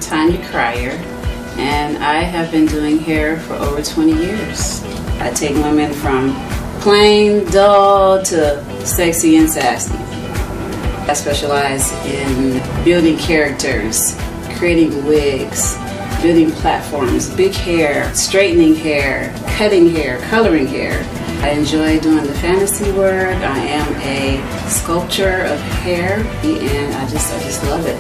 Tonya Cryer, and I have been doing hair for over 20 years. I take women from plain, dull to sexy and sassy. I specialize in building characters, creating wigs, building platforms, big hair, straightening hair, cutting hair, coloring hair. I enjoy doing the fantasy work. I am a sculptor of hair, and I just love it.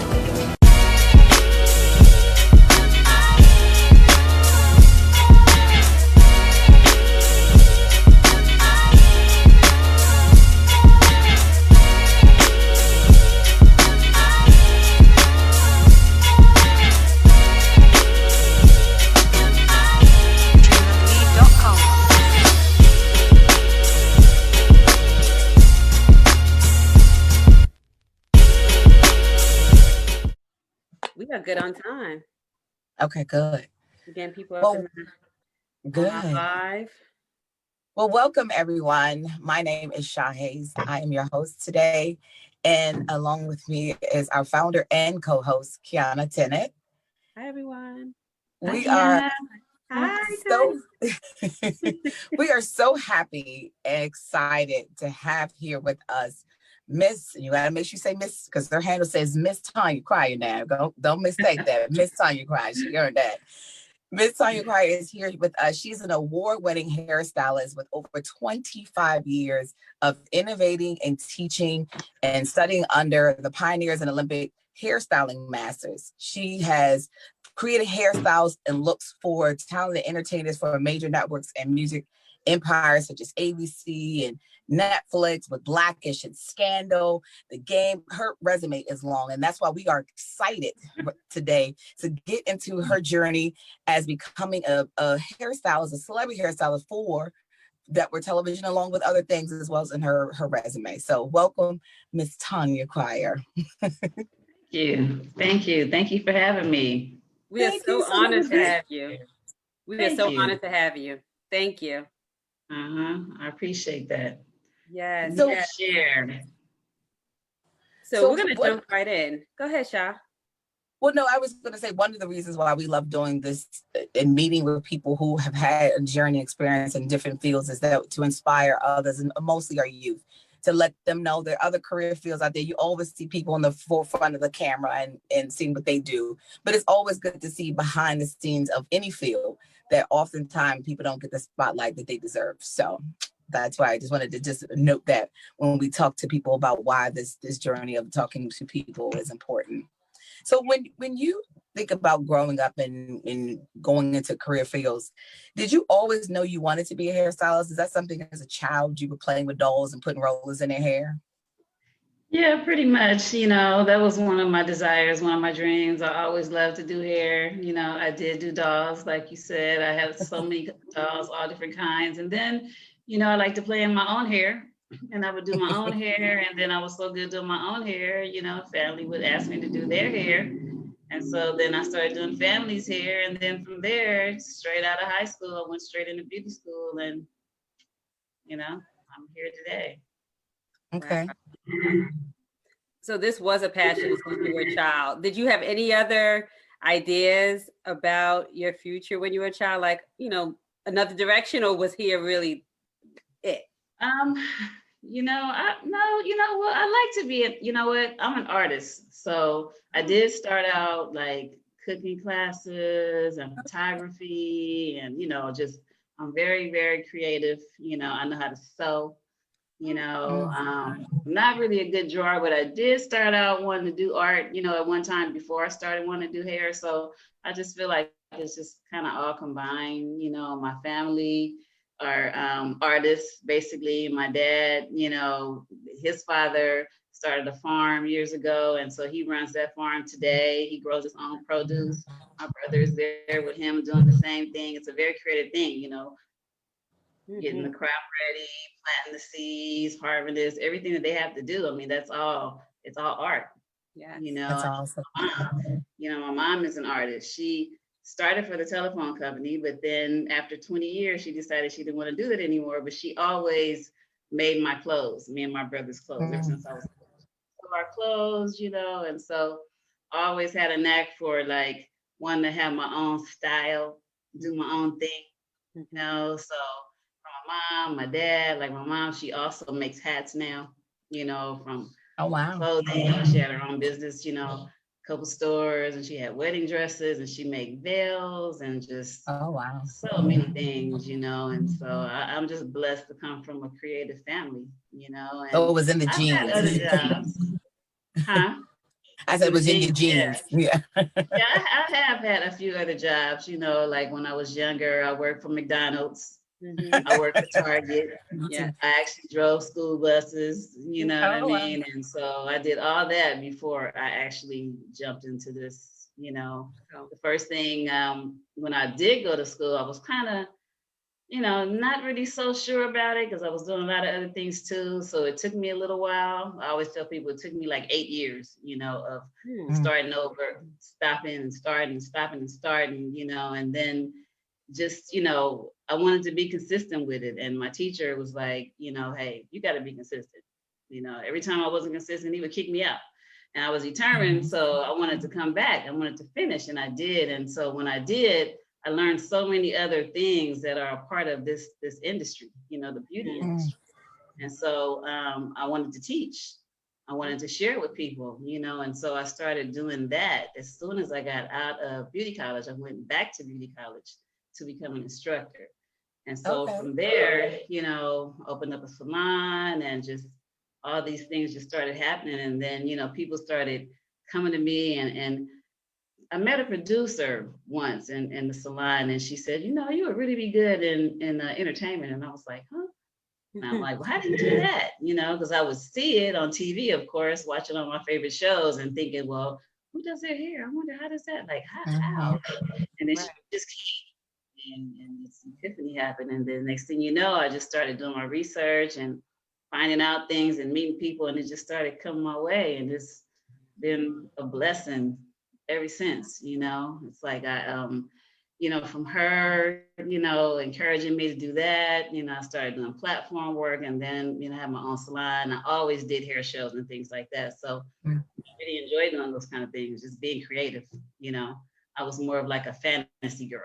We are good on time. Okay, good. Again, people up Well, good. on live. Well, welcome everyone. My name is Shahays. I am your host today. And along with me is our founder and co-host, Kiana Tennant. Hi, everyone. We Hi, are so we are so happy and excited to have here with us Miss, you gotta make sure you say Miss, because their handle says Miss Tonya Cryer now. Don't mistake that. Miss Tonya Cryer. She earned that. Miss Tonya Cryer is here with us. She's an award-winning hairstylist with over 25 years of innovating and teaching and studying under the pioneers and Olympic hairstyling masters. She has created hairstyles and looks for talented entertainers for major networks and music empires such as ABC and Netflix with Blackish and Scandal. The game, her resume is long, and that's why we are excited today to get into her journey as becoming a hairstylist, a celebrity hairstylist for network television, along with other things as well as in her resume. So welcome, Miss Tonya Cryer. Thank you for having me. We are so honored to have you. We are so honored to have you. Thank you. I appreciate that. Yes. So, yes. Share. So we're going to jump right in. Go ahead, Sha. Well, no, I was going to say one of the reasons why we love doing this and meeting with people who have had a journey experience in different fields is that to inspire others, and mostly our youth, to let them know there are other career fields out there. You always see people on the forefront of the camera and seeing what they do, but it's always good to see behind the scenes of any field that oftentimes people don't get the spotlight that they deserve. So that's why I just wanted to just note that when we talk to people about why this journey of talking to people is important. So when you think about growing up and going into career fields, did you always know you wanted to be a hairstylist? Is that something as a child you were playing with dolls and putting rollers in their hair? Yeah, pretty much. That was one of my desires, one of my dreams. I always loved to do hair. I did do dolls, like you said. I had so many dolls, all different kinds. And then, I like to play in my own hair. And I would do my own hair. And then I was so good doing my own hair, family would ask me to do their hair. And so then I started doing family's hair. And then from there, straight out of high school, I went straight into beauty school. And, I'm here today. Okay. So this was a passion since you were a child. Did you have any other ideas about your future when you were a child, like, another direction, or was hair really it? I like to be, I'm an artist. So I did start out like cooking classes and photography and, I'm very, very creative. I know how to sew. I'm not really a good drawer, but I did start out wanting to do art, at one time before I started wanting to do hair. So I just feel like it's just kind of all combined. My family are artists, basically. My dad, his father started a farm years ago, and so he runs that farm today. He grows his own produce. My brother is there with him doing the same thing. It's a very creative thing, getting the crop ready, planting the seeds, harvest, everything that they have to do. I mean, it's all art. Yeah. That's awesome. My mom is an artist. She started for the telephone company, but then after 20 years, she decided she didn't want to do that anymore, but she always made my clothes, me and my brother's clothes, ever since I was little. So our clothes, and so always had a knack for like wanting to have my own style, do my own thing, you know. So from my mom, my dad, like my mom, she also makes hats now, you know, from Oh, wow. clothing. She had her own business, you know, a couple stores, and she had wedding dresses, and she made veils and just Oh, wow. so many things, you know. And so I'm just blessed to come from a creative family, you know. So And it was in the I've had genes. other jobs, huh? I It's said in it the was in your genes, yeah. genes. Yeah. Yeah, I have had a few other jobs, you know, like when I was younger, I worked for McDonald's, I worked for Target. Me Yeah. too. I actually drove school buses, you know what I Oh, wow. mean? And so I did all that before I actually jumped into this, you know. So, The first thing when I did go to school, I was kind of, you know, not really so sure about it because I was doing a lot of other things too. So it took me a little while. I always tell people it took me like 8 years, you know, of Mm. starting over, stopping and starting, stopping and starting, you know, and then just, you know, I wanted to be consistent with it. And my teacher was like, you know, hey, you got to be consistent. You know, every time I wasn't consistent, he would kick me out. And I was determined. So I wanted to come back. I wanted to finish. And I did. And so when I did, I learned so many other things that are a part of this industry, you know, the beauty mhm. Mm. industry. And so I wanted to teach. I wanted to share with people, you know, and so I started doing that. As soon as I got out of beauty college, I went back to beauty college to become an instructor. And so Okay. from there, you know, opened up a salon and just all these things just started happening. And then, you know, people started coming to me and I met a producer once in the salon and she said, you know, you would really be good in entertainment. And I was like, huh? And I'm like, well, how do you do that? You know, because I would see it on TV, of course, watching all my favorite shows and thinking, well, who does their hair? I wonder how does that, like, how? Mhm. And then she Right. just came and this epiphany happened. And then next thing you know, I just started doing my research and finding out things and meeting people. And it just started coming my way. And it's been a blessing ever since, you know. It's like you know, from her, you know, encouraging me to do that, you know, I started doing platform work and then, you know, I have my own salon. I always did hair shows and things like that. So Mm. I really enjoyed doing those kind of things, just being creative, you know. I was more of like a fantasy girl,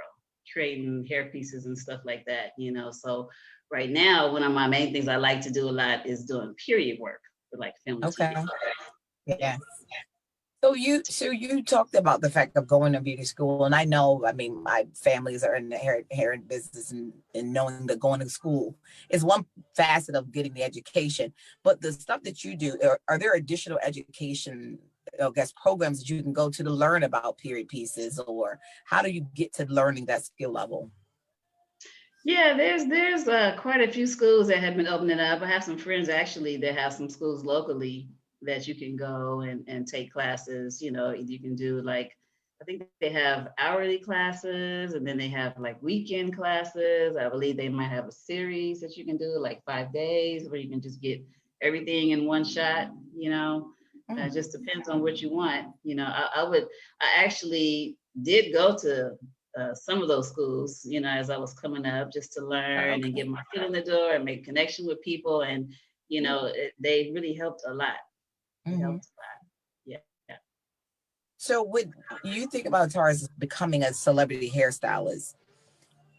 creating hair pieces and stuff like that, you know. So right now, one of my main things I like to do a lot is doing period work for like film and TV. Okay. Yeah. Yeah. So you talked about the fact of going to beauty school, and I know, I mean, my families are in the hair business, and knowing that going to school is one facet of getting the education. But the stuff that you do, are there additional education, I guess, programs that you can go to learn about period pieces, or how do you get to learning that skill level? Yeah, there's quite a few schools that have been opening up. I have some friends actually that have some schools locally that you can go and take classes. You know, you can do like I think they have hourly classes and then they have like weekend classes. I believe they might have a series that you can do like 5 days where you can just get everything in one shot. You know, it Mm. just depends on what you want. You know, I actually did go to some of those schools, you know, as I was coming up, just to learn and Okay. get my foot in the door and make connection with people. And, you know, they really helped a lot. It Mhm. helped a lot. Yeah. So, when you think about Taurus becoming a celebrity hairstylist,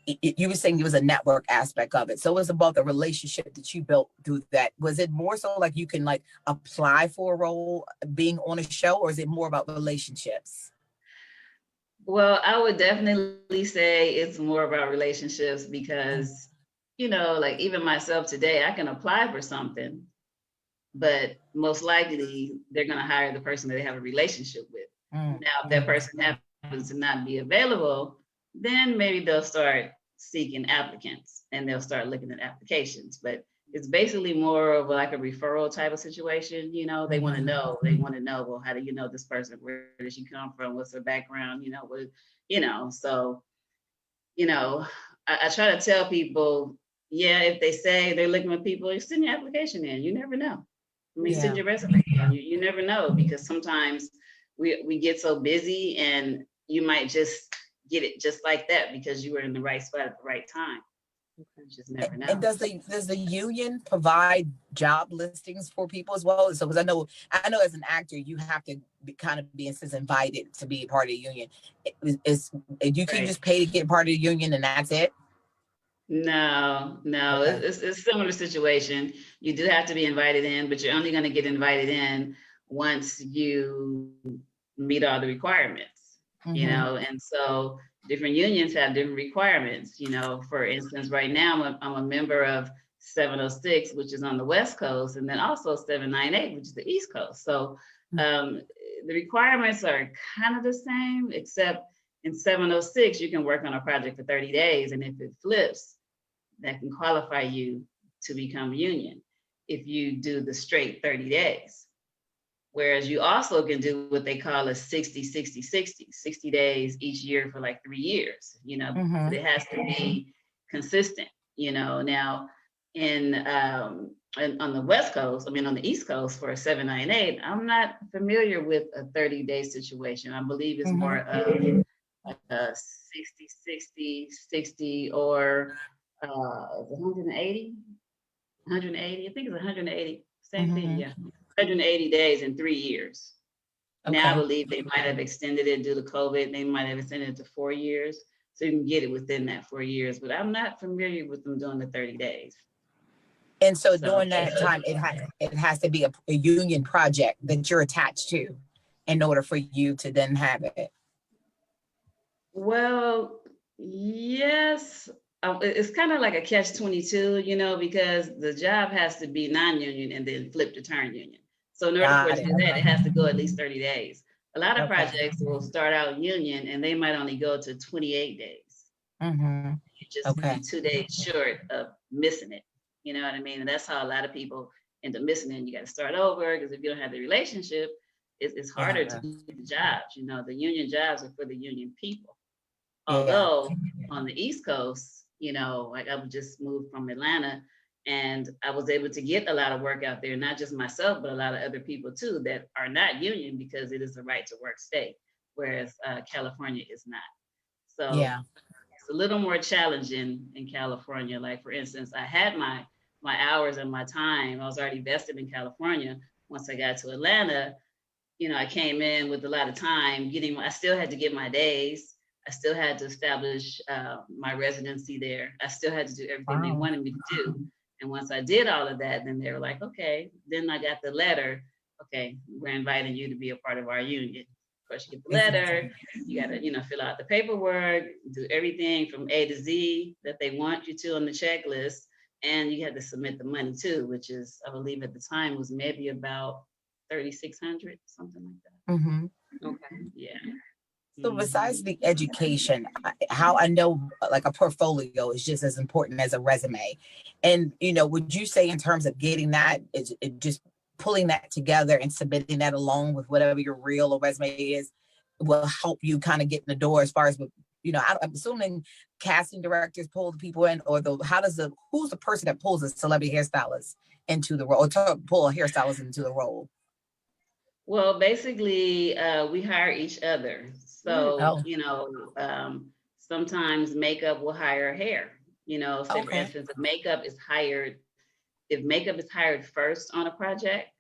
you were saying it was a network aspect of it. So it was about the relationship that you built through that. Was it more so like you can like apply for a role being on a show, or is it more about relationships? Well, I would definitely say it's more about relationships Mm. because, you know, like even myself today, I can apply for something, but most likely they're going to hire the person that they have a relationship with. Mm. Now, if that person happens to not be available, then maybe they'll start seeking applicants and they'll start looking at applications. But it's basically more of like a referral type of situation. You know, they want to Mhm. know, they want to know, well, how do you know this person? Where does she come from? What's her background? You know, what, you know, so, you know, I try to tell people, yeah, if they say they're looking for people, you send your application in. You never know. I mean, send Yeah. your resume in. You never know because sometimes we get so busy and you might just get it just like that because you were in the right spot at the right time. You just never And know. does the union provide job listings for people as well? So because I know as an actor you have to kind of be in sense invited to be a part of the union. Is you can Right. just pay to get part of the union and that's it? No, no, Okay. it's similar situation. You do have to be invited in, but you're only going to get invited in once you meet all the requirements, Mm-hmm. and so different unions have different requirements. For instance, right now I'm a member of 706, which is on the West Coast, and then also 798, which is the East Coast. So um, the requirements are kind of the same, except in 706, you can work on a project for 30 days, and if it flips, that can qualify you to become union if you do the straight 30 days. Whereas you also can do what they call a 60, 60, 60, 60 days each year for like 3 years, but Mm-hmm. it has to be consistent, Now, on the West Coast, I mean, on the East Coast for a 798, I'm not familiar with a 30-day situation. I believe it's more Mm-hmm. of 60, 60, 60, or 180, 180. I think it's 180. Same thing, Mm-hmm. yeah. 180 days in 3 years. Now I Okay. believe they might have extended it due to COVID. They might have extended it to 4 years. So you can get it within that 4 years. But I'm not familiar with them doing the 30 days. And so So, during that time, it has to be a union project that you're attached to in order for you to then have it. well, yes. It's kind of like a catch-22, because the job has to be non-union and then flip to turn union. So in order for it Got to it. do that, it has to go at least 30 days. A lot of Okay. projects will start out union and they might only go to 28 days. Mm-hmm. You just Okay. be 2 days short of missing it. You know what I mean? And that's how a lot of people end up missing it. And you got to start over because if you don't have the relationship, it's harder to Yeah. get the jobs. The union jobs are for the union people. Yeah. Although on the East Coast, like I just moved from Atlanta and I was able to get a lot of work out there, not just myself, but a lot of other people too that are not union because it is a right to work state, whereas California is not. So Yeah. it's a little more challenging in California. Like for instance, I had my hours and my time. I was already vested in California. Once I got to Atlanta, I came in with a lot of time getting, I still had to get my days. I still had to establish my residency there. I still had to do everything they Wow. wanted me to do. And once I did all of that, then they were like, okay, then I got the letter. Okay, we're inviting you to be a part of our union. Of course, you get the letter. Exactly. You got to, fill out the paperwork, do everything from A to Z that they want you to on the checklist. And you had to submit the money too, which is, I believe at the time was maybe about 3,600, something like that. Mm-hmm. Okay. Yeah. So besides Hmm. the education, how I know like a portfolio is just as important as a resume. And, would you say in terms of getting that, is it just pulling that together and submitting that along with whatever your reel or resume is will help you kind of get in the door as far as, I'm assuming casting directors pull the people in or who's the person that pulls a celebrity hairstylist into the role or to pull a hairstylist into the role? Well, basically, we hire each other. So, Oh, sometimes makeup will hire hair. Say for okay. instance, if makeup is hired first on a project,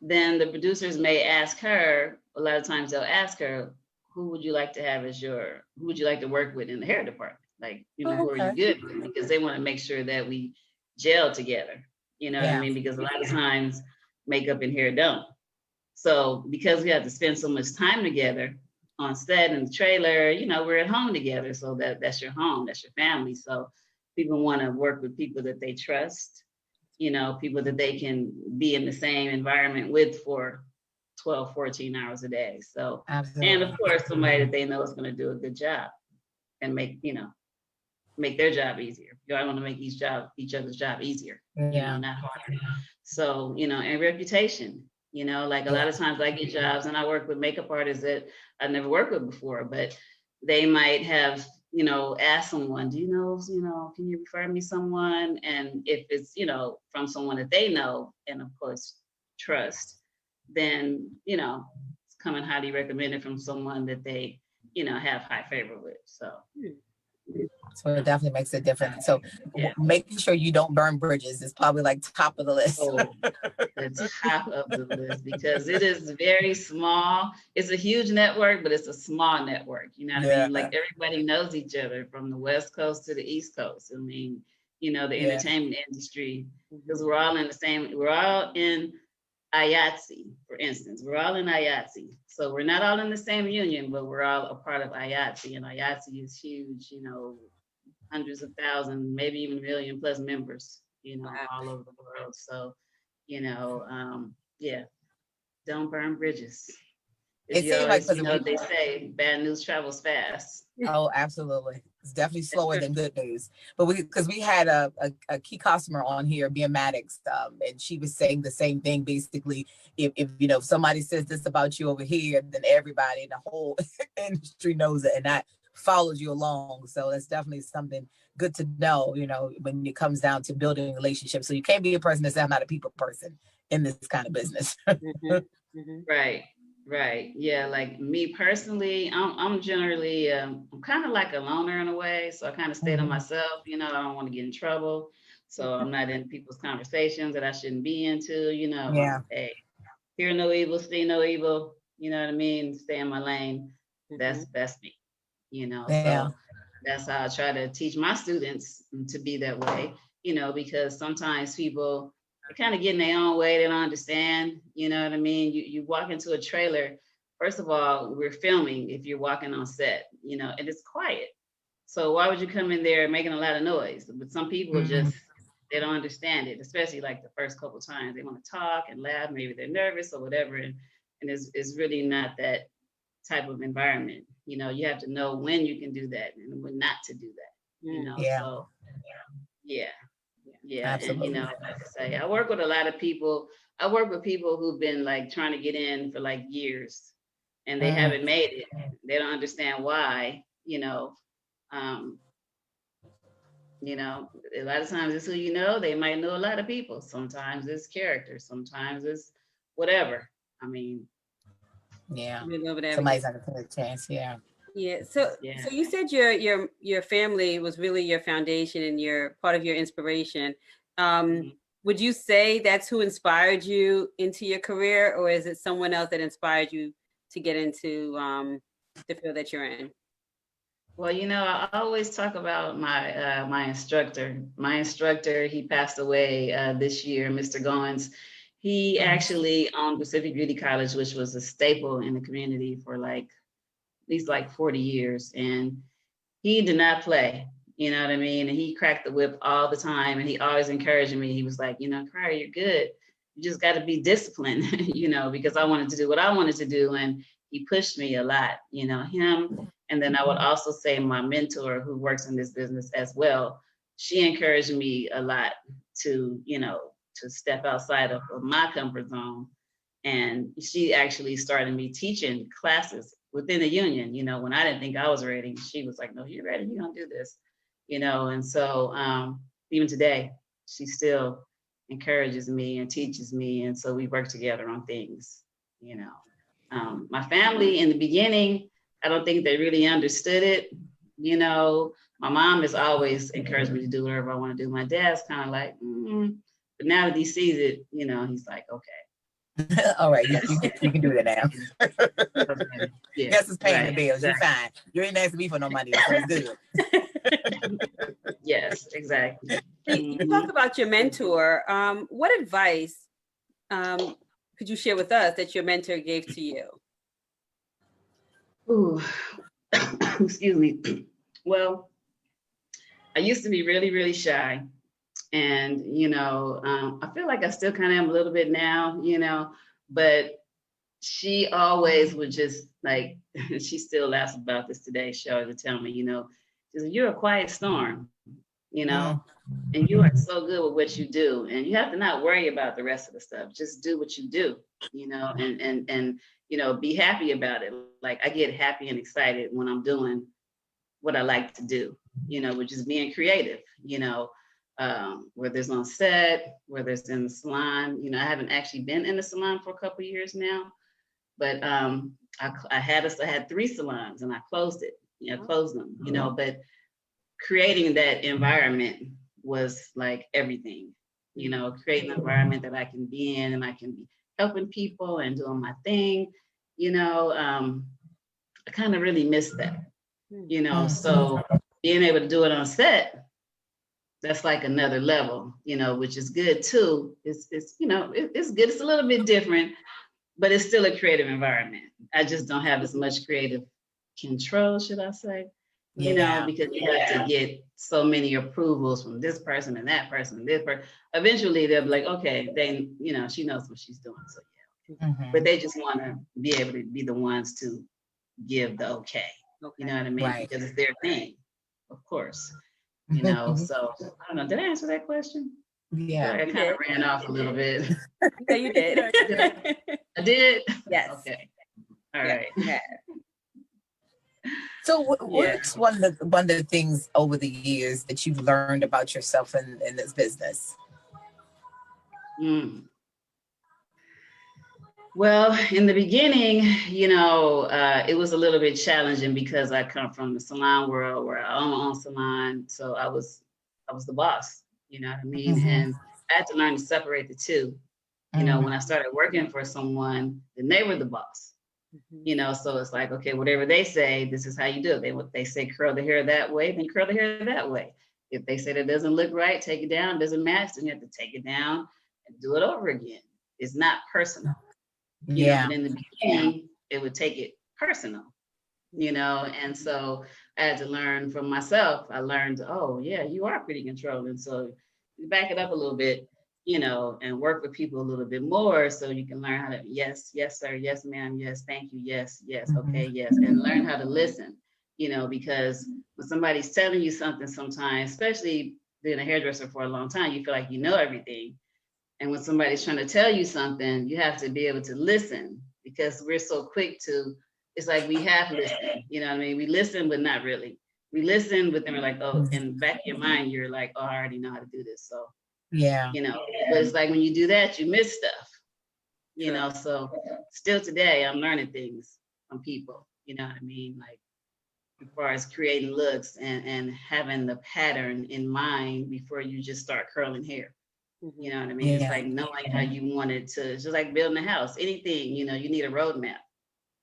then the producers may ask her, a lot of times they'll ask her, who would you like to work with in the hair department? Like, who are you Okay. good with? Because they want to make sure that we gel together. You know what I Yeah. mean? Because a lot of times makeup and hair don't. So because we have to spend so much time together on set and the trailer, we're at home together. So that's your home, that's your family. So people want to work with people that they trust, people that they can be in the same environment with for 12, 14 hours a day. So, and of Absolutely. course, somebody that they know is going to do a good job and make their job easier. I want to make each other's job easier, Yeah. not harder. So, and reputation, like a Yeah. lot of times I get jobs and I work with makeup artists that I've never worked with before, but they might have, asked someone, do can you refer me someone? And if it's, from someone that they know and of course trust, then, it's coming highly recommended from someone that they, have high favor with. So So it definitely makes a difference. So Yeah. making sure you don't burn bridges is probably like top of the list. Oh, the top of the list because it is very small. It's a huge network, but it's a small network. You know what I Yeah. mean? Like everybody knows each other from the West Coast to the East Coast. I mean, you know, the Yeah. entertainment industry, because we're all in the same, we're all in IATSE, for instance. We're all in IATSE. So we're not all in the same union, but we're all a part of IATSE. And IATSE is huge, you know, hundreds of thousands, maybe even a million plus members, you know, all over the world. So, you know, yeah, don't burn bridges. Because It you seemed like always, because you know, they say bad news travels fast. oh, absolutely. It's definitely slower than good news. But because we had a key customer on here, being Maddox, and she was saying the same thing. Basically, if you know if somebody says this about you over here, then everybody in the whole industry knows it, and that follows you along. So that's definitely something good to know. You know, when it comes down to building relationships, so you can't be a person that says I'm not a people person in this kind of business. Right. Right. Yeah. Like me personally, I'm generally, I'm kind of like a loner in a way. So I kind of stay to myself, you know, I don't want to get in trouble. So I'm not in people's conversations that I shouldn't be into, you know. Yeah. Hey, hear no evil, see no evil, you know what I mean? Stay in my lane. That's me, you know. Yeah. So that's how I try to teach my students to be that way, you know, because sometimes people, they kind of get in their own way. They don't understand. You know what I mean? You walk into a trailer. First of all, we're filming if you're walking on set, you know, and it's quiet. So why would you come in there making a lot of noise? But some people just, they don't understand it, especially like the first couple times. They want to talk and laugh. Maybe they're nervous or whatever. And it's really not that type of environment. You know, you have to know when you can do that and when not to do that. You know, Yeah. so yeah. Yeah, and you Absolutely. know, like I say, I work with a lot of people. I work with people who've been like trying to get in for like years, and they haven't made it. They don't understand why. Um, you know, a lot of times it's who you know. They might know a lot of people. Sometimes it's character. Sometimes it's whatever. I mean, Yeah. A little bit of Somebody's everything. not gonna take a chance. Yeah. Yeah. So yeah. so you said your family was really your foundation and your part of your inspiration. Mhm. Would you say that's who inspired you into your career, or is it someone else that inspired you to get into the field that you're in? Well, you know, I always talk about my instructor. My instructor, he passed away this year, Mr. Goins. He actually owned Pacific Beauty College, which was a staple in the community for like at least like 40 years. And he did not play, you know what I mean? And he cracked the whip all the time. And he always encouraged me. He was like, you know, Crier, you're good. You just got to be disciplined, you know, because I wanted to do what I wanted to do. And he pushed me a lot, you know, him. And then I would also say my mentor who works in this business as well, she encouraged me a lot to, you know, to step outside of my comfort zone. And she actually started me teaching classes within the union, you know, when I didn't think I was ready. She was like, no, you're ready, you're gonna do this, you know. And so even today, she still encourages me and teaches me. And so we work together on things, you know. My family in the beginning, I don't think they really understood it. You know, my mom has always encouraged me to do whatever I want to do. My dad's kind of like, but now that he sees it, you know, he's like, okay. All right, you can do that now. Okay. Yeah, Yes, it's paying the right. bills. You're Exactly. fine. You ain't asking me for no money, so it's good. Yes, exactly. So you talk about your mentor. What advice could you share with us that your mentor gave to you? Ooh, excuse me. Well, I used to be really, really shy. And, you know, I feel like I still kind of am a little bit now, you know, but she always would just like, she still laughs about this today. She always would tell me, you know, she said, you're a quiet storm, you know, and you are so good with what you do. And you have to not worry about the rest of the stuff. Just do what you do, you know, and you know, be happy about it. Like I get happy and excited when I'm doing what I like to do, you know, which is being creative, you know, whether it's on set, whether it's in the salon. You know, I haven't actually been in the salon for a couple of years now, but I had 3 salons and I closed it, you know, closed them, you know, but creating that environment was like everything, creating an environment that I can be in and I can be helping people and doing my thing, I kind of really missed that, so being able to do it on set, that's like another level, which is good too. It's it's good. It's a little bit different, but it's still a creative environment. I just don't have as much creative control, should I say? Because you have to get so many approvals from this person and that person and this person. Eventually they'll be like, okay, they, she knows what she's doing. So yeah. But they just want to be able to be the ones to give the okay. You know what I mean? Right. Because it's their thing, of course. So I don't know. Did I answer that question? Yeah. I kind of ran off a little bit. Yeah, you did. I did? Yes. Okay. All right. Yeah. So what's one of the things over the years that you've learned about yourself in this business? Well, in the beginning, it was a little bit challenging because I come from the salon world where I own my own salon. So I was the boss, you know what I mean? And I had to learn to separate the two. When I started working for someone, then they were the boss. So it's like, okay, whatever they say, this is how you do it. They say curl the hair that way, then curl the hair that way. If they say that doesn't look right, take it down, doesn't match, then you have to take it down and do it over again. It's not personal. But in the beginning, it would take it personal, and so I had to learn from myself. I learned, oh yeah, you are pretty controlling. So you back it up a little bit, and work with people a little bit more so you can learn how to, yes, sir, yes, ma'am, yes, thank you, yes, okay, yes, and learn how to listen, because when somebody's telling you something sometimes, especially being a hairdresser for a long time, you feel like you know everything. And when somebody's trying to tell you something, you have to be able to listen because we're so quick to, it's like we have listened, you know what I mean? We listen, but not really. We listen, but then we're like, oh, in the back of your mind, you're like, oh, I already know how to do this. So, but it's like when you do that, you miss stuff, so still today, I'm learning things from people, you know what I mean? Like as far as creating looks and having the pattern in mind before you just start curling hair. You know what I mean? It's like knowing how you want it to, just like building a house, anything, you need a roadmap,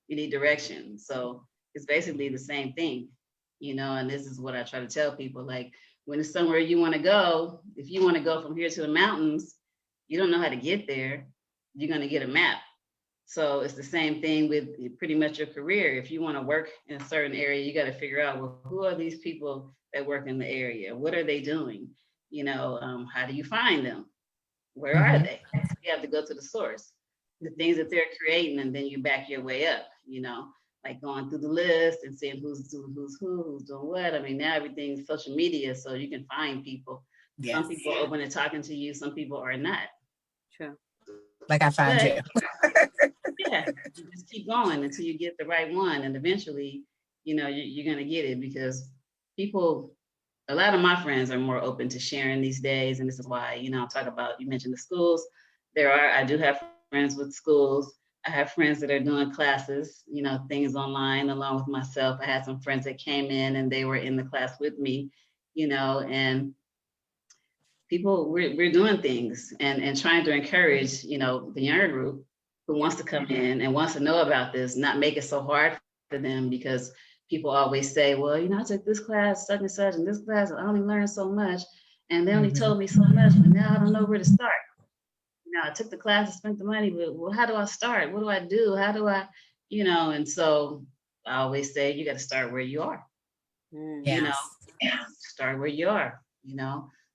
you need direction. So it's basically the same thing, and this is what I try to tell people, like when it's somewhere you want to go, if you want to go from here to the mountains, you don't know how to get there, you're going to get a map. So it's the same thing with pretty much your career. If you want to work in a certain area, you got to figure out, well, who are these people that work in the area? What are they doing? How do you find them? Where are they? You have to go to the source, the things that they're creating, and then you back your way up, like going through the list and seeing who's doing what. I mean, now everything's social media, so you can find people. Yes. Some people are open to talking to you, some people are not. Sure. Like I found you. Yeah, you just keep going until you get the right one, and eventually, you're gonna get it because people. A lot of my friends are more open to sharing these days. And this is why, I'll talk about, you mentioned the schools. I do have friends with schools. I have friends that are doing classes, things online along with myself. I had some friends that came in and they were in the class with me, and people, we're doing things and trying to encourage, the younger group who wants to come in and wants to know about this, not make it so hard for them because people always say, well, I took this class, such and such, and this class, I only learned so much, and they only told me so much, but now I don't know where to start. I took the class, I spent the money, but well, how do I start? What do I do? How do I, and so I always say, you got to start where you are. Start where you are.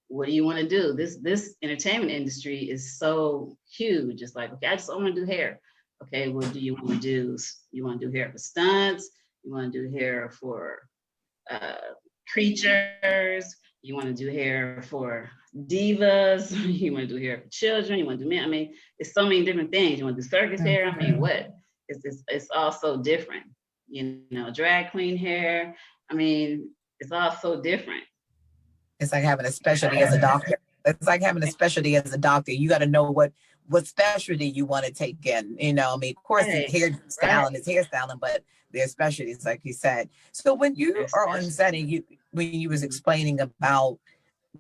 What do you want to do? This entertainment industry is so huge. It's like, okay, I want to do hair. Okay, what do you want to do? You want to do hair for stunts? You want to do hair for creatures. You want to do hair for divas. You want to do hair for children. You want to do men. I mean, it's so many different things. You want to do circus hair. I mean, what? It's all so different. Drag queen hair. I mean, it's all so different. It's like having a specialty as a doctor. It's like having a specialty as a doctor. You got to know what specialty you want to take in. I mean, of course, hairstyling is hairstyling, but there's specialties, like you said. So when you are on setting, when you was Mhm. explaining about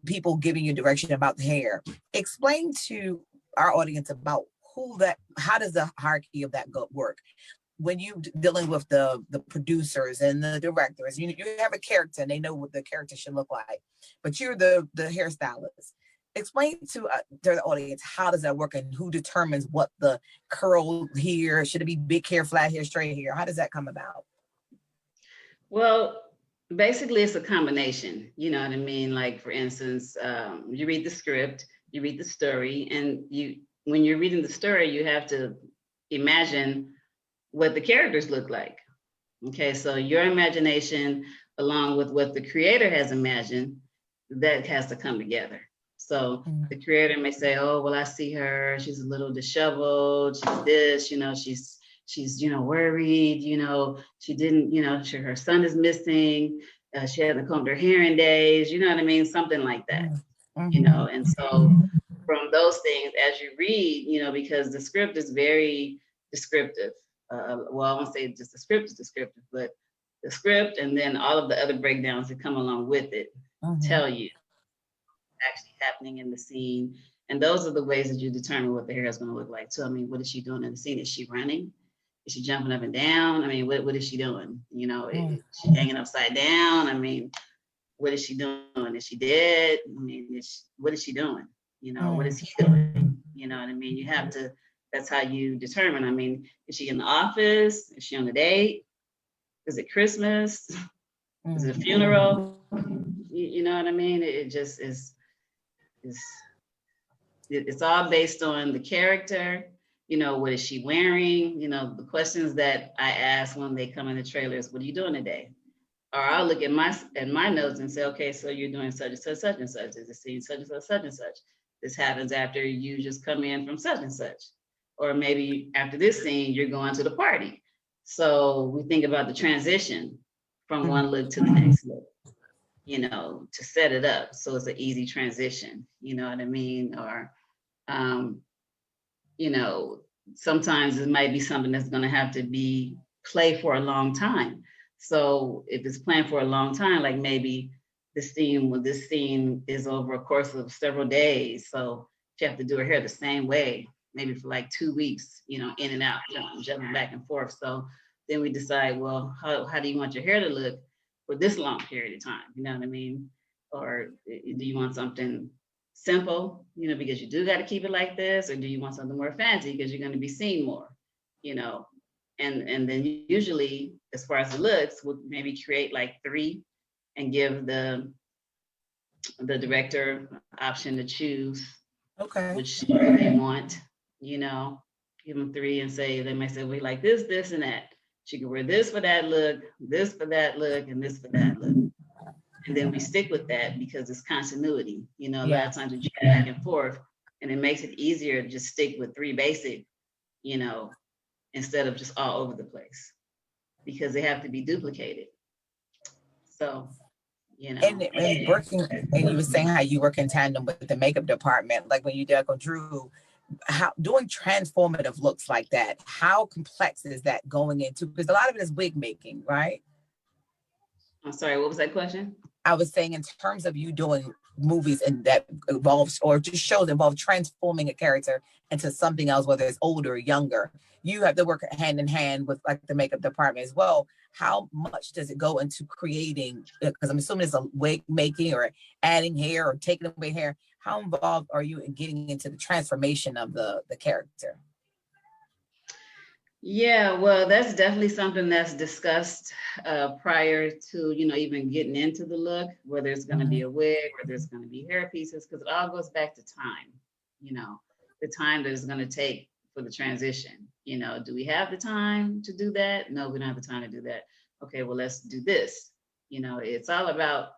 people giving you direction about the hair. Explain to our audience about how does the hierarchy of that work? When you dealing with the producers and the directors, you have a character and they know what the character should look like, but you're the hairstylist. Explain to the audience, how does that work and who determines what the curl here, should it be big hair, flat hair, straight hair? How does that come about? Well, basically, it's a combination. You know what I mean? Like, for instance, you read the script, you read the story, and when you're reading the story, you have to imagine what the characters look like. Okay, so your imagination, along with what the creator has imagined, that has to come together. So the creator may say, "Oh, well, I see her. She's a little disheveled. She's this. She's worried. She didn't. Her son is missing. She hasn't combed her hair in days. You know what I mean? Something like that. And so from those things, as you read, because the script is very descriptive. Well, I won't say just the script is descriptive, but the script and then all of the other breakdowns that come along with it tell you actually happening in the scene. And those are the ways that you determine what the hair is going to look like. So, I mean, what is she doing in the scene? Is she running? Is she jumping up and down? I mean, what is she doing? Is she hanging upside down? I mean, what is she doing? Is she dead? I mean, what is she doing? What is he doing? You know what I mean? That's how you determine. I mean, is she in the office? Is she on a date? Is it Christmas? Is it a funeral? You know what I mean? It just it's all based on the character. What is she wearing? The questions that I ask when they come in the trailers, what are you doing today? Or I'll look at my notes and say, okay, so you're doing such and such, such and such. Is it scene such and such, such and such? This happens after you just come in from such and such. Or maybe after this scene, you're going to the party. So we think about the transition from one look to the next look, to set it up. So it's an easy transition, you know what I mean? Or, sometimes it might be something that's going to have to be play for a long time. So if it's planned for a long time, like maybe this scene is over a course of several days. So you have to do her hair the same way, maybe for like 2 weeks, in and out, jumping back and forth. So then we decide, well, how do you want your hair to look for this long period of time? You know what I mean? Or do you want something simple, because you do got to keep it like this, or do you want something more fancy because you're going to be seen more, and then usually, as far as the looks, we'll maybe create like 3 and give the director option to choose which they want, give them 3 and say, they might say, we like this, and that. She can wear this for that look, this for that look, and this for that look. And then we stick with that because it's continuity. A lot of times we jump back and forth, and it makes it easier to just stick with 3 basic, instead of just all over the place, because they have to be duplicated. So, And working, and you were saying how you work in tandem with the makeup department, like when you did on Drew, how doing transformative looks like that, how complex is that going into? Because a lot of it is wig making, right? I'm sorry, what was that question? I was saying in terms of you doing movies and that involves, or just shows involve transforming a character into something else, whether it's older or younger, you have to work hand in hand with like the makeup department as well. How much does it go into creating, because I'm assuming it's a wig making or adding hair or taking away hair. How involved are you in getting into the transformation of the character? Yeah, well, that's definitely something that's discussed prior to, even getting into the look, whether it's going to be a wig, whether it's going to be hair pieces, because it all goes back to time, the time that it's going to take for the transition. Do we have the time to do that? No, we don't have the time to do that. Okay, well, let's do this. It's all about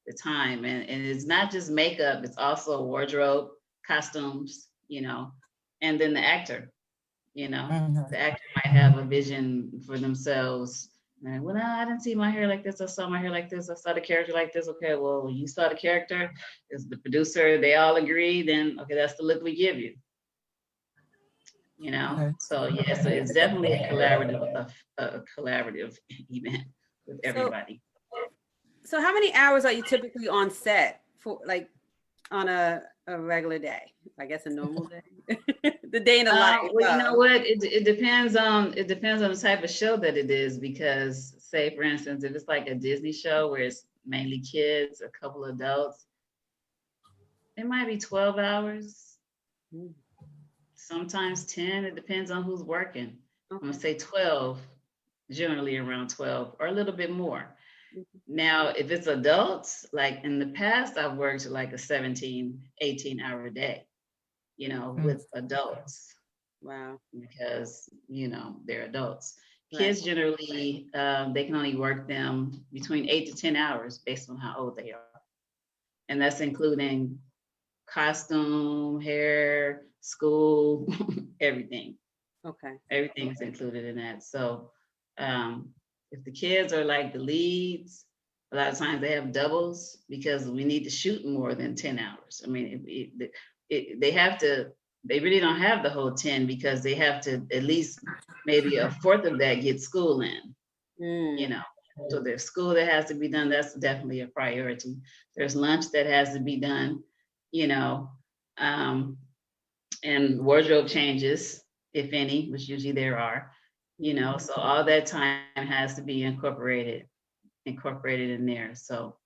the time. And it's not just makeup, it's also wardrobe, costumes, and then the actor. The actor might have a vision for themselves. And, well, no, I didn't see my hair like this. I saw my hair like this. I saw the character like this. Okay, well, you saw the character. Is the producer, they all agree, then, okay, that's the look we give you. So yeah, so it's definitely a collaborative event with everybody. So how many hours are you typically on set for, like on a regular day? I guess a normal day. The day in the life. Well, you know what? It depends on the type of show that it is, because say for instance, if it's like a Disney show where it's mainly kids, a couple adults, it might be 12 hours, sometimes 10. It depends on who's working. I'm gonna say 12, generally around 12 or a little bit more. Now, if it's adults, like in the past, I've worked like a 17, 18-hour day, with adults. Wow. Because, they're adults. Right. Kids generally, they can only work them between 8 to 10 hours based on how old they are. And that's including costume, hair, school, everything. Okay. Everything's included in that. So if the kids are like the leads, a lot of times they have doubles because we need to shoot more than 10 hours. I mean, they really don't have the whole 10 because they have to at least maybe a fourth of that get school in, So there's school that has to be done. That's definitely a priority. There's lunch that has to be done, and wardrobe changes, if any, which usually there are, so all that time has to be incorporated in there. So,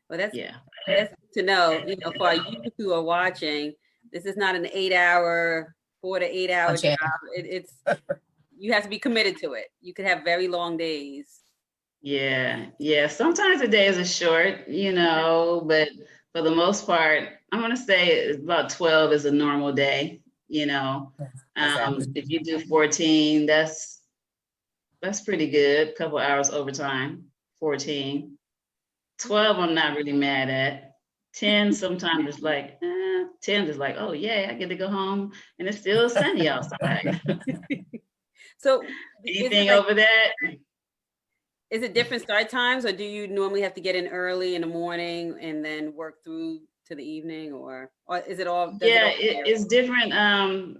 well, that's good to know, for our youth who are watching, this is not an 8-hour, 4 to 8 hour job. It's you have to be committed to it. You could have very long days. Yeah. Sometimes the days are short, but for the most part, I'm gonna say about 12 is a normal day. If you do 14, that's pretty good. Couple hours overtime. 14, 12, I'm not really mad at. 10, sometimes it's like, 10 is like, oh yeah, I get to go home and it's still sunny outside. So anything over that? Is it different start times, or do you normally have to get in early in the morning and then work through to the evening, or is it all? It's different.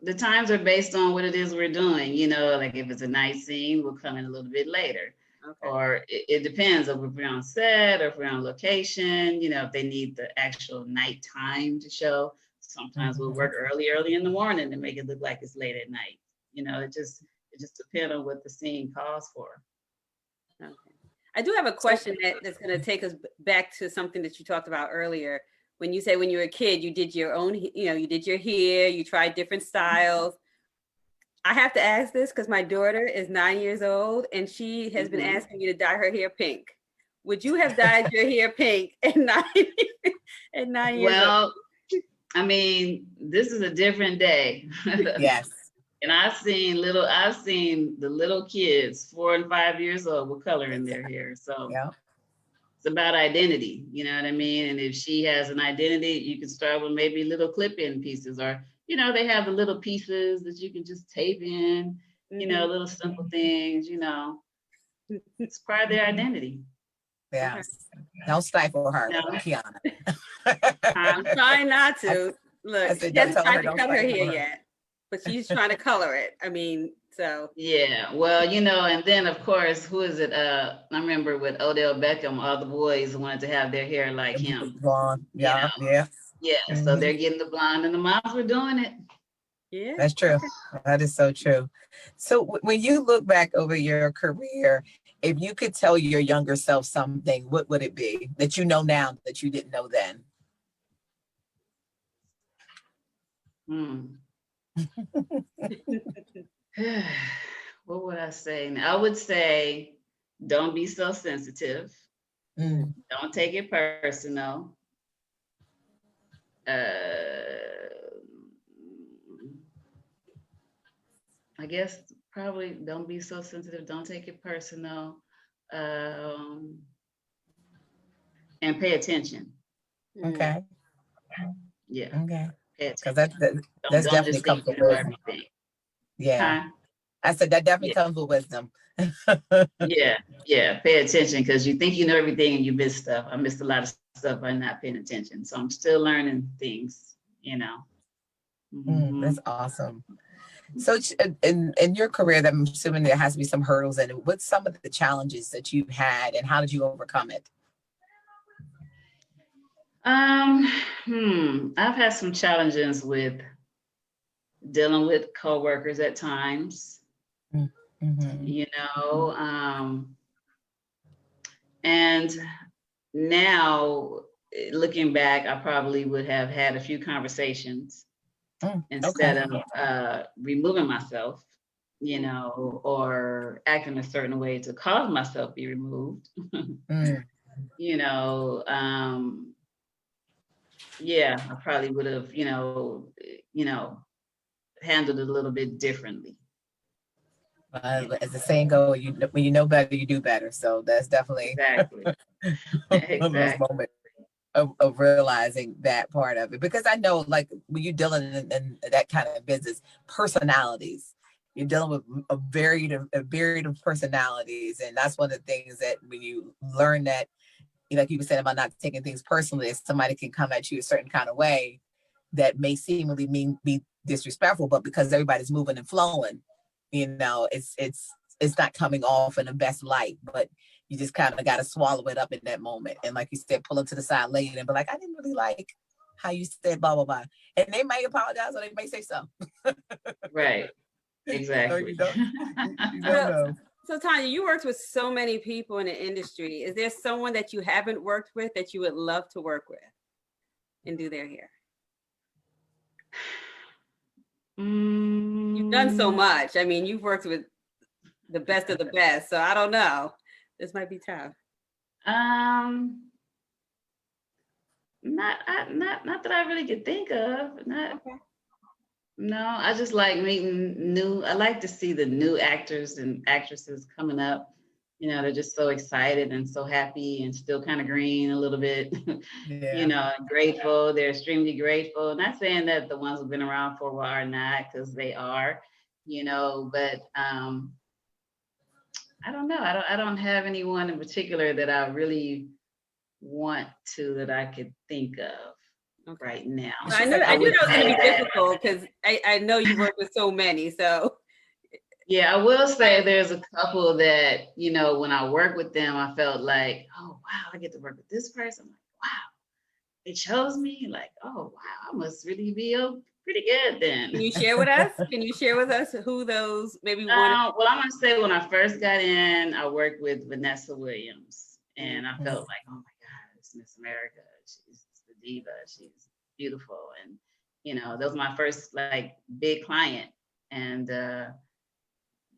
The times are based on what it is we're doing. Like if it's a night scene, we'll come in a little bit later. Okay. Or it depends if we're on set or if we're on location, if they need the actual night time to show. Sometimes we'll work early in the morning to make it look like it's late at night. It just depends on what the scene calls for. Okay. I do have a question that's going to take us back to something that you talked about earlier. When you say when you were a kid, you did your own, you did your hair, you tried different styles. I have to ask this because my daughter is 9 years old and she has been asking me to dye her hair pink. Would you have dyed your hair pink at 9 years old? Well, I mean, this is a different day. Yes. And I've seen the little kids, 4 and 5 years old, with color in their hair. So it's about identity, you know what I mean? And if she has an identity, you can start with maybe little clip-in pieces, or they have the little pieces that you can just tape in, little simple things, it's part of their identity. Yeah. Don't stifle her, Kiana. I'm trying not to. Look, she hasn't tried to cut her hair yet, but she's trying to color it. I mean, so. Yeah, well, and then of course, who is it? I remember with Odell Beckham, all the boys wanted to have their hair like him. Blonde. Yeah. So they're getting the blonde, and the moms were doing it. Yeah, that's true. That is so true. So when you look back over your career, if you could tell your younger self something, what would it be that you know now that you didn't know then? What would I say? I would say, don't be so sensitive. Don't take it personal. I guess probably don't be so sensitive. Don't take it personal. And pay attention. Okay. Yeah. Okay. Because that's definitely comes with wisdom. Yeah. Huh? I said that definitely comes with wisdom. Yeah. Pay attention, because you think you know everything and you miss stuff. I missed a lot of stuff by not paying attention. So I'm still learning things, That's awesome. So in your career, I'm assuming there has to be some hurdles in it. What's some of the challenges that you've had and how did you overcome it? Um, I've had some challenges with dealing with coworkers at times, Mm-hmm. you know, and now looking back, I probably would have had a few conversations instead Okay. of removing myself, you know, or acting a certain way to cause myself be removed. Mm. You know, yeah, I probably would have, you know, handled it a little bit differently. You As the saying goes, when you know better, you do better. So that's definitely Exactly. one of those Exactly. moments of realizing that part of it. Because I know, like, when you're dealing in that kind of business, personalities, you're dealing with a varied of personalities. And that's one of the things that when you learn that, like you were saying about not taking things personally, if somebody can come at you a certain kind of way that may seemingly be disrespectful, but because everybody's moving and flowing, it's not coming off in the best light. But you just kind of got to swallow it up in that moment, and like you said, pull them to the side later and be like, I didn't really like how you said blah blah blah, and they may apologize or they may say so. Right. So Exactly. you don't So, know. so Tonya, you worked with so many people in the industry. Is there someone that you haven't worked with that you would love to work with and do their hair? You've done so much. I mean, you've worked with the best of the best. So I don't know. This might be tough. Not that I really could think of. Not Okay. No, I just like meeting new. I like to see the new actors and actresses coming up. You know, they're just so excited and so happy and still kind of green a little bit. You Yeah. know, grateful. They're extremely grateful. Not saying that the ones who've been around for a while are not, because they are. You know, but I don't know. I don't have anyone in particular that I really want to that I could think of Okay. right now. I knew that was going to be difficult because I know you work with so many. So yeah, I will say there's a couple that, you know, when I work with them, I felt like, oh wow, I get to work with this person. I'm like, wow, they chose me. Like, oh wow, I must really be pretty good then. can you share with us? Can you share with us who those maybe one? Well, I'm gonna say when I first got in, I worked with Vanessa Williams, and I felt like, oh my God, it's Miss America. She's the diva. She's beautiful, and you know, that was my first like big client. And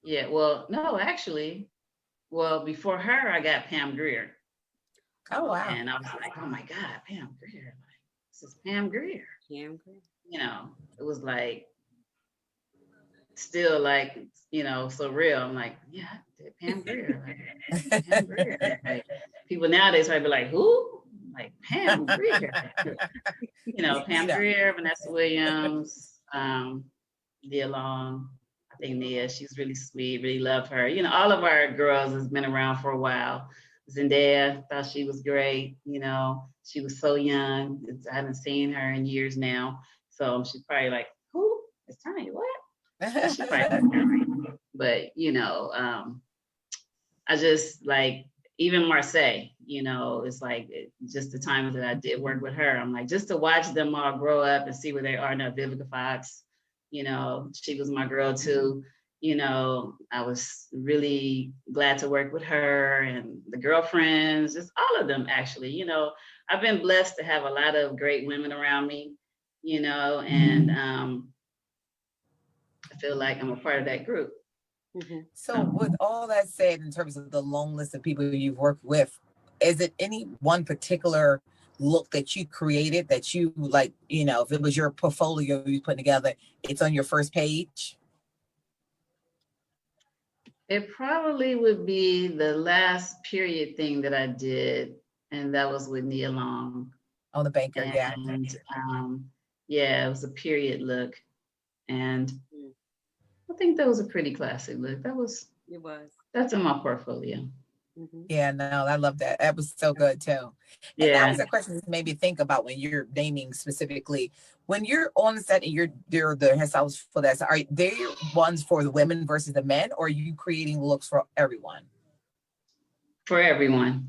yeah, well, no, actually, well, before her, I got Pam Grier, Oh wow. and I was like, oh my God, Pam Grier, like this is Pam Grier. Yeah. You know, it was like still like, you know, so real. I'm like, yeah, Pam Grier. Like, Pam Grier. Like people nowadays might be like, who? Like Pam Grier. You know, Pam Grier, Vanessa Williams, Nia Long. I think Nia, she's really sweet, really love her. You know, all of our girls has been around for a while. Zendaya, thought she was great. You know, she was so young. I haven't seen her in years now. So she's probably like, who? It's Tonya, what? She probably, but you know, I just like even Marseille, you know, it's like just the time that I did work with her. I'm like, just to watch them all grow up and see where they are now. Vivica Fox, you know, she was my girl too. You know, I was really glad to work with her and the girlfriends, just all of them actually. You know, I've been blessed to have a lot of great women around me, you know, and I feel like I'm a part of that group. So with all that said, in terms of the long list of people you've worked with, is it any one particular look that you created that you like, you know, if it was your portfolio you put together, it's on your first page? It probably would be the last period thing that I did, and that was with Nia Long. On the banker, yeah. And yeah, it was a period look, and I think that was a pretty classic look. It was. That's in my portfolio. Yeah, no, I love that. That was so good too. And that was a question that made me think about when you're naming specifically. When you're on the set and you're the hairstylists for that, are they ones for the women versus the men, or are you creating looks for everyone? For everyone.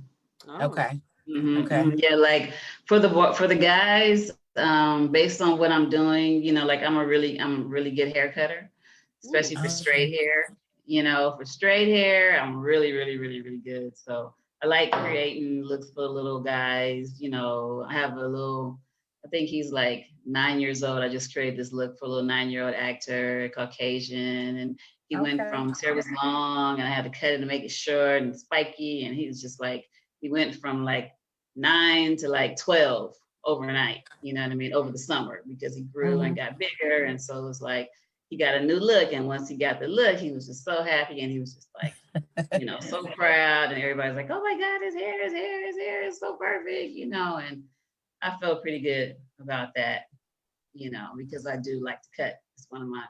Okay. Okay. Yeah, like for the guys, based on what I'm doing, like I'm a really good hair cutter, especially for straight hair. For straight hair, I'm really, really, really, really good. So I like creating looks for little guys. I have a little, I think he's like 9 years old. I just created this look for a little 9-year-old actor, Caucasian, and he went Okay. from his hair was long, and I had to cut it to make it short and spiky, and he was just like, he went from like 9 to like 12 overnight, you know what I mean, over the summer, because he grew and got bigger. And so it was like he got a new look. And once he got the look, he was just so happy, and he was just like, so proud. And everybody's like, oh my God, his hair is so perfect, and I felt pretty good about that, because I do like to cut. It's one of my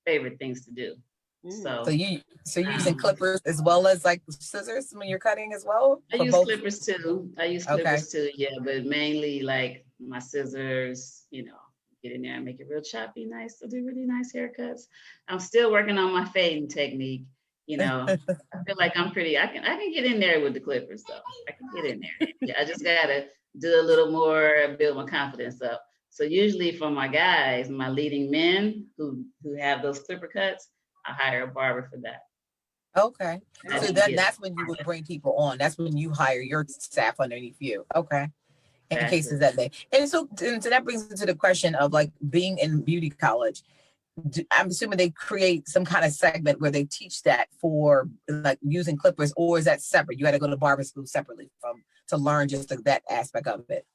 favorite things to do. So you're using clippers as well as like scissors when you're cutting as well? I use clippers too. Yeah, but mainly like my scissors, get in there and make it real choppy, nice. I do really nice haircuts. I'm still working on my fading technique. I feel like I can get in there with the clippers though. I can get in there. Yeah, I just gotta do a little more, build my confidence up. So usually for my guys, my leading men who have those clipper cuts, I hire a barber for that. Okay. So that's when you would bring people on. That's when you hire your staff underneath you. Okay. In cases that day. And so that brings us to the question of like being in beauty college. I'm assuming they create some kind of segment where they teach that for like using clippers, or is that separate? You got to go to barber school separately to learn just that aspect of it.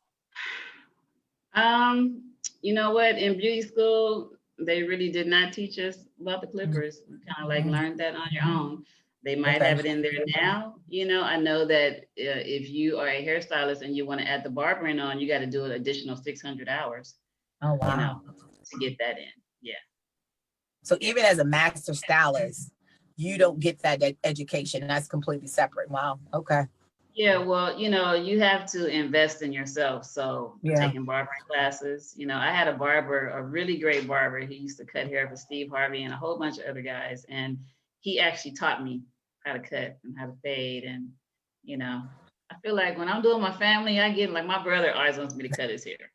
You know what? In beauty school, they really did not teach us about the clippers. You kind of like learned that on your own. They might have it in there now. I know that if you are a hairstylist and you want to add the barbering on, you got to do an additional 600 hours. Oh, wow. To get that in. Yeah. So even as a master stylist, you don't get that education. That's completely separate. Wow. Okay. Yeah, well, you have to invest in yourself. So taking barbering classes, I had a barber, a really great barber. He used to cut hair for Steve Harvey and a whole bunch of other guys. And he actually taught me how to cut and how to fade. And, I feel like when I'm doing my family, I get like my brother always wants me to cut his hair.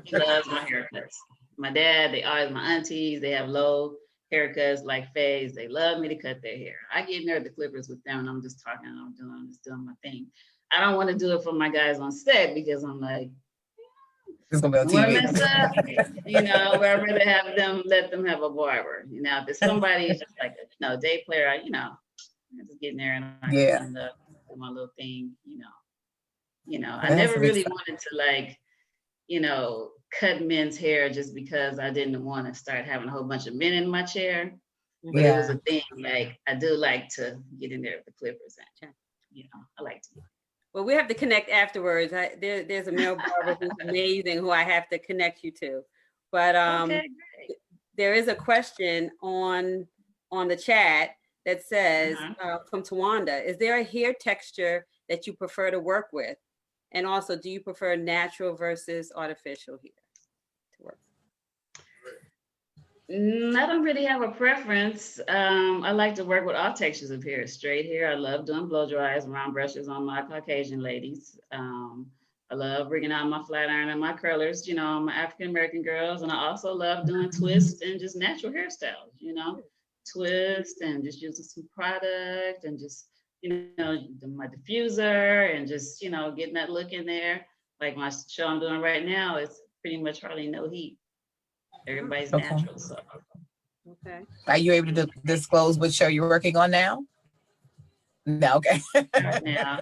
He loves my haircuts. My dad, my aunties, they have low haircuts like fades. They love me to cut their hair. I get in there at the clippers with them and I'm just talking and I'm just doing my thing. I don't want to do it for my guys on set because I'm like, it's gonna be on TV. Mess up, where I'd rather let them have a barber. If it's somebody just like a day player, I just get in there and I can do my little thing, I never really wanted to like, cut men's hair just because I didn't want to start having a whole bunch of men in my chair. But it was a thing, like I do like to get in there with the clippers and, I like to. Well, we have to connect afterwards. There's a male barber who's amazing who I have to connect you to. But there is a question on the chat that says from Tawanda, is there a hair texture that you prefer to work with? And also, do you prefer natural versus artificial hair to work? I don't really have a preference. I like to work with all textures of hair. Straight hair, I love doing blow dries, round brushes on my Caucasian ladies. I love bringing out my flat iron and my curlers, my African American girls. And I also love doing twists and just natural hairstyles, twist and just using some product and just, my diffuser and just, getting that look in there. Like my show I'm doing right now, it's pretty much hardly no heat. Everybody's natural. So. Okay. Are you able to disclose what show you're working on now? No. Okay. Now.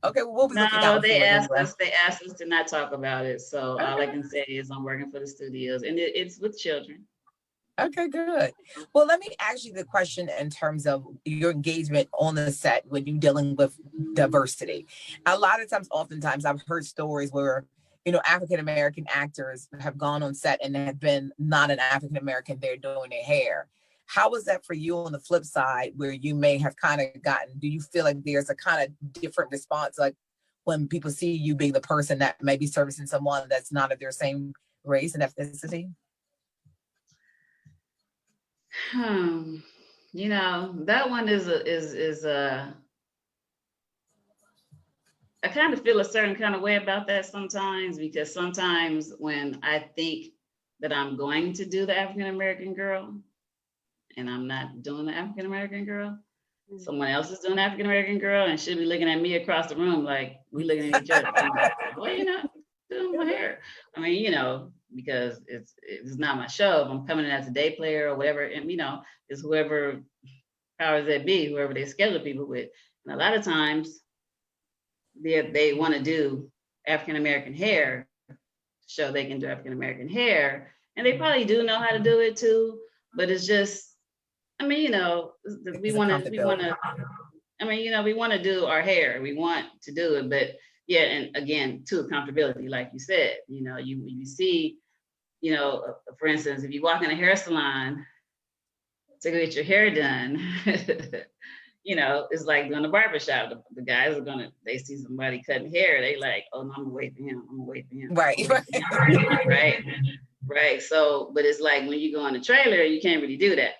Okay. Well, we'll be looking out for it. They asked us to not talk about it. So all I can say is I'm working for the studios, and it's with children. Okay, good. Well, let me ask you the question in terms of your engagement on the set when you're dealing with diversity. A lot of times, oftentimes, I've heard stories where, African-American actors have gone on set and have been not an African-American there doing their hair. How was that for you on the flip side where you may have kind of do you feel like there's a kind of different response, like when people see you being the person that may be servicing someone that's not of their same race and ethnicity? That one is I kind of feel a certain kind of way about that sometimes, because sometimes when I think that I'm going to do the African American girl and I'm not doing the African American girl, someone else is doing the African American girl and she'll be looking at me across the room like we looking at each other. I'm like, well, you're not doing my hair. I mean, you know, because it's not my show. If I'm coming in as a day player or whatever, and you know, it's whoever powers that be, whoever they schedule people with. And a lot of times they want to do African American hair, show they can do African American hair, and they probably do know how to do it too. But it's just, I mean, you know, we want to. I mean, you know, we want to do our hair. We want to do it, but yeah, and again, to accountability, like you said, you know, you see, you know, for instance, if you walk in a hair salon to go get your hair done. You know, it's like doing a barber shop. The guys are they see somebody cutting hair, they like, oh no, I'm gonna wait for him. I'm gonna wait for him. Right. Right. Right. So, but it's like when you go in the trailer, you can't really do that.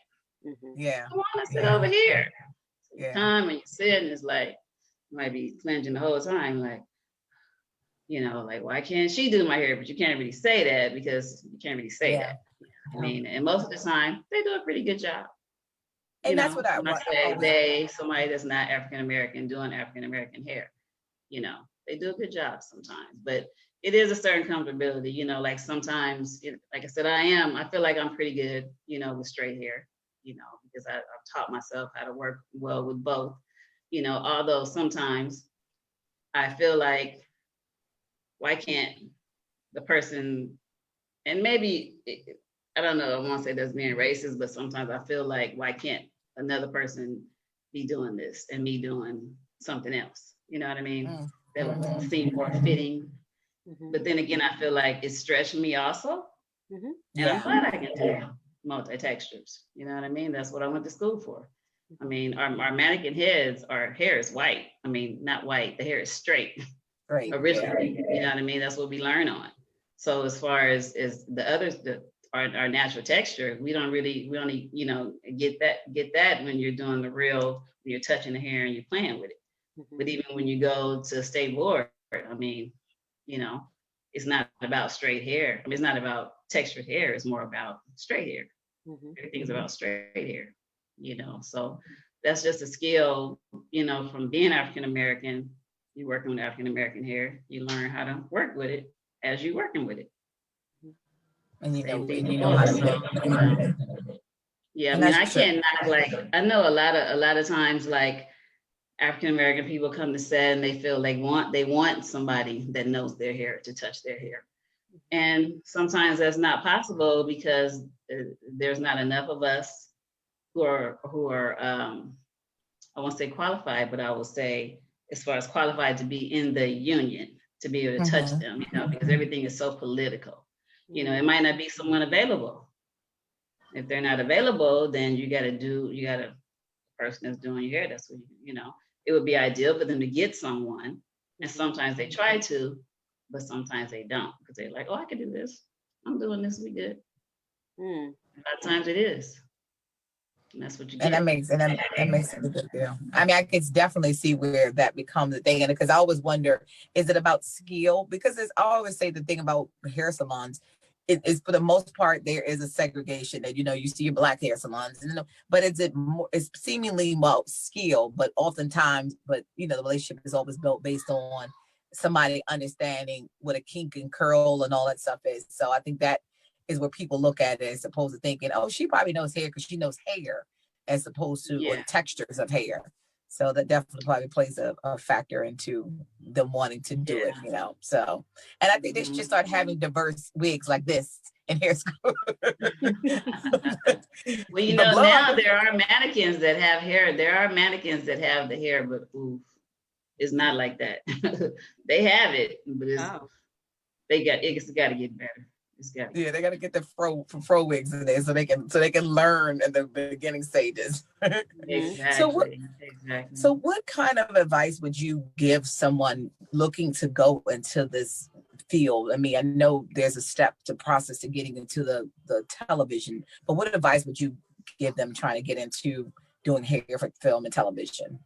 Yeah. I want to sit over here. So Yeah. time when you sit and it's like, you might be cleansing the whole time, like, you know, like, why can't she do my hair? But you can't really say that because you can't really say that. I mean, and most of the time they do a pretty good job. And that's what I when I say somebody that's not African American doing African American hair, you know, they do a good job sometimes, but it is a certain comfortability, you know, like sometimes, like I said, I feel like I'm pretty good, you know, with straight hair, you know, because I've taught myself how to work well with both, you know, although sometimes I feel like, why can't the person, and maybe, I don't know, I won't say that's being racist, but sometimes I feel like, why can't another person be doing this and me doing something else? You know what I mean? That would seem more fitting. But then again, I feel like it's stretching me also. And I'm glad I can do multi-textures. You know what I mean? That's what I went to school for. I mean, our mannequin heads, our hair is white. I mean, not white, the hair is straight. Right. Originally, you know what I mean? That's what we learn on. So as far as the others, our natural texture, we only, you know, get that when you're doing the real, when you're touching the hair and you're playing with it. But even when you go to state board, I mean, you know, it's not about straight hair. I mean, it's not about textured hair. It's more about straight hair. Everything's about straight hair, you know. So that's just a skill, you know, from being African American. You're working with African American hair. You learn how to work with it as you're working with it. And you know how to yeah, I mean, I can't knock, like, I know a lot of times, like, African American people come to set and they feel they want somebody that knows their hair to touch their hair. And sometimes that's not possible because there's not enough of us who are I won't say qualified, but I will say as far as qualified to be in the union, to be able to touch them, you know, because everything is so political. You know, it might not be someone available. If they're not available, then the person that's doing your hair, that's what you know, it would be ideal for them to get someone. And sometimes they try to, but sometimes they don't, because they're like, oh, I can do this. I'm doing this, we good. A lot of times it is. And that's what you get. And that makes it a good deal. I mean, I can definitely see where that becomes a thing. And because I always wonder, is it about skill? Because I always say the thing about hair salons, it is for the most part, there is a segregation that, you know, you see your black hair salons, but it's seemingly about skill, but oftentimes, you know, the relationship is always built based on somebody understanding what a kink and curl and all that stuff is. So I think that is where people look at it as opposed to thinking, oh, she probably knows hair because she knows hair, as opposed to or textures of hair. So that definitely probably plays a factor into them wanting to do it, you know. So, and I think they should start having diverse wigs like this in hair school. Well, you know, now there are mannequins that have hair. There are mannequins that have the hair, but it's not like that. They have it, but it's got to get better. Yeah, they got to get the fro wigs in there so they can learn in the beginning stages. Exactly. So what kind of advice would you give someone looking to go into this field? I mean, I know there's a step to process to getting into the television, but what advice would you give them trying to get into doing hair for film and television?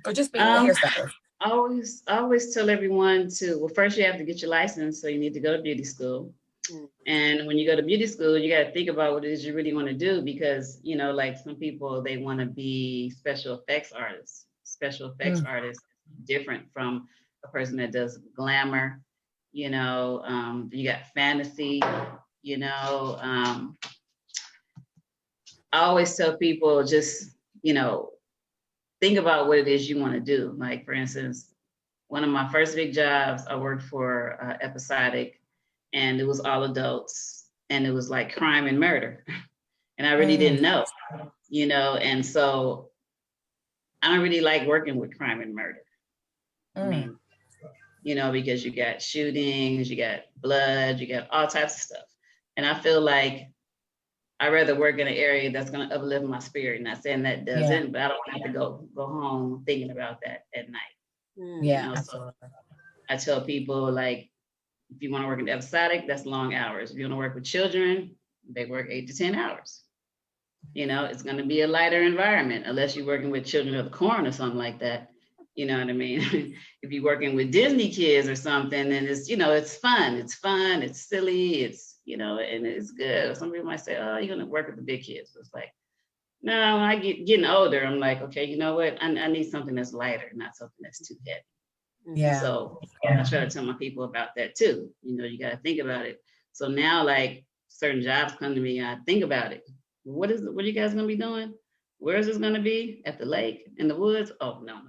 Or just being a hairstylist? I always tell everyone to, well, first you have to get your license, so you need to go to beauty school. Mm. And when you go to beauty school, you got to think about what it is you really want to do, because, you know, like some people, they want to be special effects artists. Special effects artists, different from a person that does glamour. You know, you got fantasy, you know. I always tell people, just, you know, think about what it is you want to do. Like, for instance, one of my first big jobs, I worked for Episodic, and it was all adults, and it was like crime and murder. And I really didn't know, you know, and so I don't really like working with crime and murder. I mean, you know, because you got shootings, you got blood, you got all types of stuff. And I feel like I'd rather work in an area that's going to uplift my spirit. Not saying that doesn't, but I don't have to go home thinking about that at night. Yeah. You know, so I tell people, like, if you want to work in episodic, that's long hours. If you want to work with children, they work 8 to 10 hours. You know, it's going to be a lighter environment, unless you're working with children of the corn or something like that. You know what I mean? If you're working with Disney kids or something, then it's, you know, it's fun, it's silly, it's, you know, and it's good. Some people might say, oh, you're going to work with the big kids. But it's like, no, when I getting older, I'm like, okay, you know what? I need something that's lighter, not something that's too heavy. Yeah. So I try to tell my people about that too. You know, you got to think about it. So now, like, certain jobs come to me, I think about it. What are you guys going to be doing? Where is this going to be? At the lake, in the woods? Oh, no.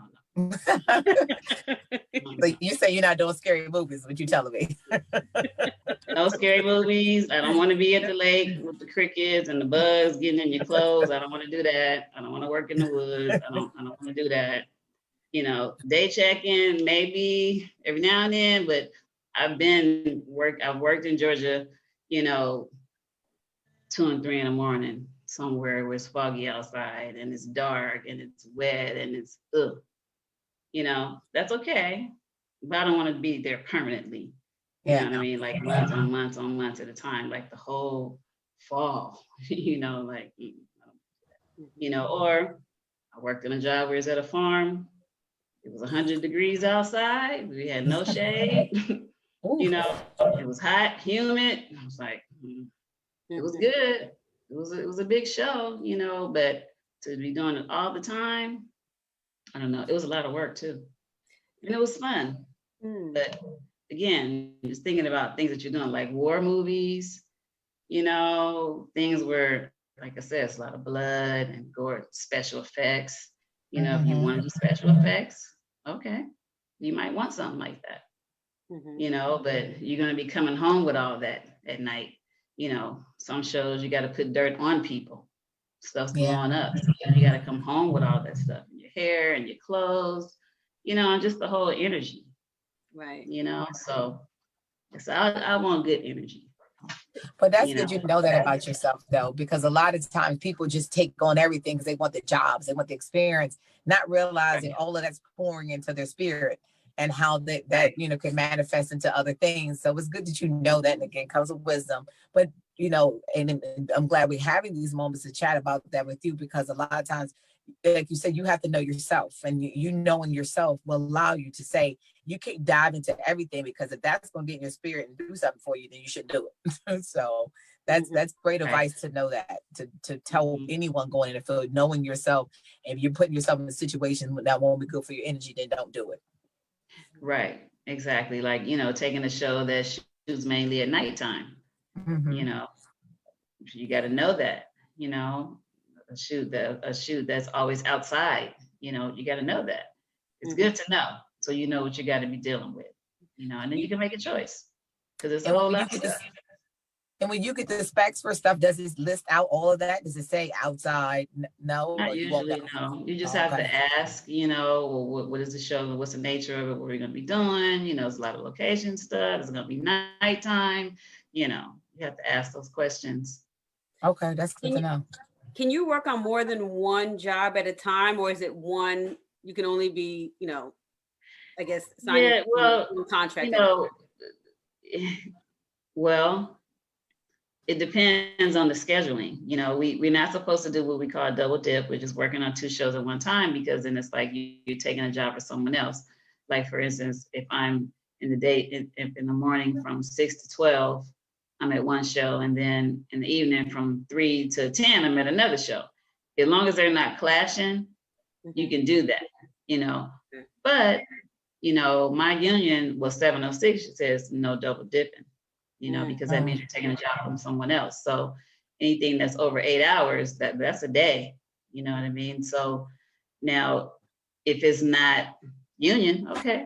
Like, you say you're not doing scary movies, what you telling me? No scary movies. I don't want to be at the lake with the crickets and the bugs getting in your clothes. I don't want to do that. I don't want to work in the woods. I don't want to do that. You know, day check-in maybe every now and then, but I've worked in Georgia, you know, 2 and 3 in the morning, somewhere where it's foggy outside and it's dark and it's wet and it's you know, that's okay. But I don't want to be there permanently. You know what I mean? Like months on months on months at a time, like the whole fall, you know, like, you know, or I worked in a job where it's at a farm. It was 100 degrees outside. We had no shade. You know, it was hot, humid. I was like, it was good. It was a big show, you know, but to be doing it all the time, I don't know. It was a lot of work too. And it was fun. But again, just thinking about things that you're doing, like war movies, you know, things where, like I said, it's a lot of blood and gore, special effects. You know, if you want to do special effects, okay, you might want something like that. You know, but you're going to be coming home with all that at night. You know, some shows you got to put dirt on people. Stuff's blowing up. So you got to come home with all that stuff in your hair and your clothes, you know, and just the whole energy. Right. You know, so I want good energy. But that's good you know that about yourself, though, because a lot of times people just take on everything because they want the jobs, they want the experience, not realizing all of that's pouring into their spirit and how that you know, can manifest into other things. So it's good that you know that, and again, comes with wisdom. But you know, and I'm glad we're having these moments to chat about that with you, because a lot of times, like you said, you have to know yourself, and you knowing yourself will allow you to say, you can't dive into everything, because if that's going to get in your spirit and do something for you, then you should do it. So that's great advice to know that, to tell anyone going in the field, knowing yourself. If you're putting yourself in a situation that won't be good for your energy, then don't do it. Right, exactly. Like, you know, taking a show that shoots mainly at nighttime, you know, you got to know that, you know, a shoot that's always outside, you know, you got to know that. It's good to know, so you know what you got to be dealing with, you know, and then you can make a choice, because it's a whole lot of stuff. And when you get the specs for stuff, does it list out all of that? Does it say outside? No, not usually. No, you just have to ask, you know, well, what is the show? What's the nature of it? What are we going to be doing? You know, it's a lot of location stuff. It's going to be nighttime. You know, you have to ask those questions. Okay, that's good to know. Can you work on more than one job at a time, or is it one, you can only be, you know, I guess, signing contract? You know, well, it depends on the scheduling. You know, we're not supposed to do what we call double dip, which is working on 2 shows at one time, because then it's like you're taking a job for someone else. like for instance, if I'm in the day in the morning from 6 to 12, I'm at one show, and then in the evening from 3 to 10, I'm at another show. As long as they're not clashing, you can do that, you know. But, you know, my union was 706. It says no double dipping, you know, because that means you're taking a job from someone else. So anything that's over 8 hours, that's a day, you know what I mean? So now, if it's not union, okay,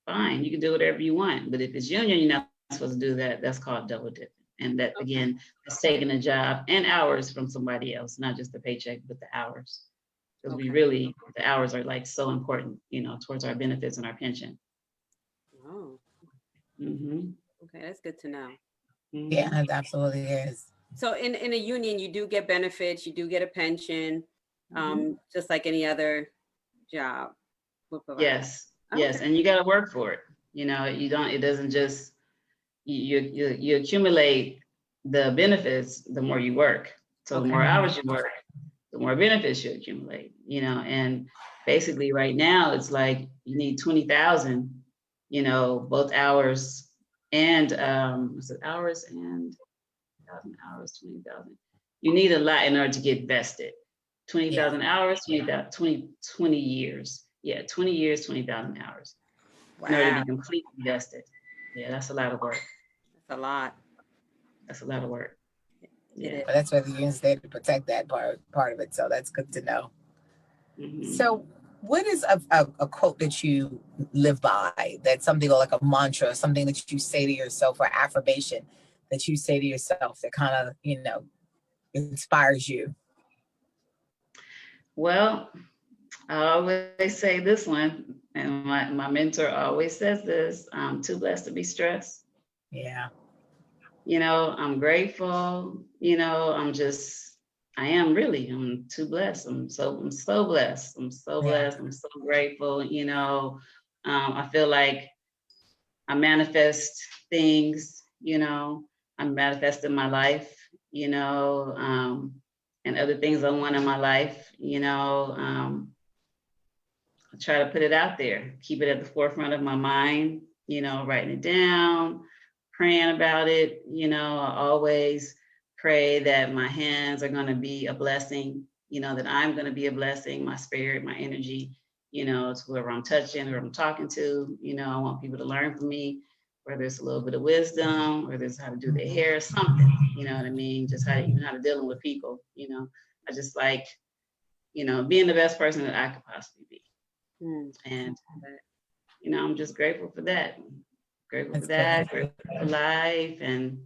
fine, you can do whatever you want. But if it's union, you're not supposed to do that. That's called double dipping. And that, again, is taking a job and hours from somebody else, not just the paycheck, but the hours. Because we really, the hours are like so important, you know, towards our benefits and our pension. Oh, Mm-hmm. okay, that's good to know. Mm-hmm. Yeah, it absolutely is. So in a union, you do get benefits, you do get a pension, just like any other job would provide. Yes, yes, and you got to work for it. You know, you don't. It doesn't just you accumulate the benefits the more you work. So the more hours you work, the more benefits you accumulate. You know, and basically right now it's like you need 20,000. You know, both hours and was it hours and 1,000 hours, 20,000. You need a lot in order to get vested. 20,000 hours, you got 20 years. Yeah, 20 years, 20,000 hours in order to be completely vested. Yeah, that's a lot of work. That's a lot. That's a lot of work. Yeah. But that's where the union's there to protect that part of it. So that's good to know. Mm-hmm. So what is a quote that you live by? That's something like a mantra, something that you say to yourself, or affirmation that you say to yourself that kind of, you know, inspires you? Well, I always say this one, and my mentor always says this: I'm too blessed to be stressed. Yeah. You know, I'm grateful. You know, I am really, I'm too blessed. I'm so blessed. I'm so blessed. I'm so grateful. You know, I feel like I manifest things, you know, I'm manifesting my life, you know, and other things I want in my life, you know. I try to put it out there, keep it at the forefront of my mind, you know, writing it down, praying about it. You know, I always pray that my hands are going to be a blessing, you know, that I'm going to be a blessing, my spirit, my energy, you know, to whoever I'm touching, whoever I'm talking to. You know, I want people to learn from me, whether it's a little bit of wisdom, whether it's how to do their hair, something, you know what I mean? Just even how to deal with people, you know. I just like, you know, being the best person that I could possibly be. And, you know, I'm just grateful for that. Grateful for that, grateful for life. And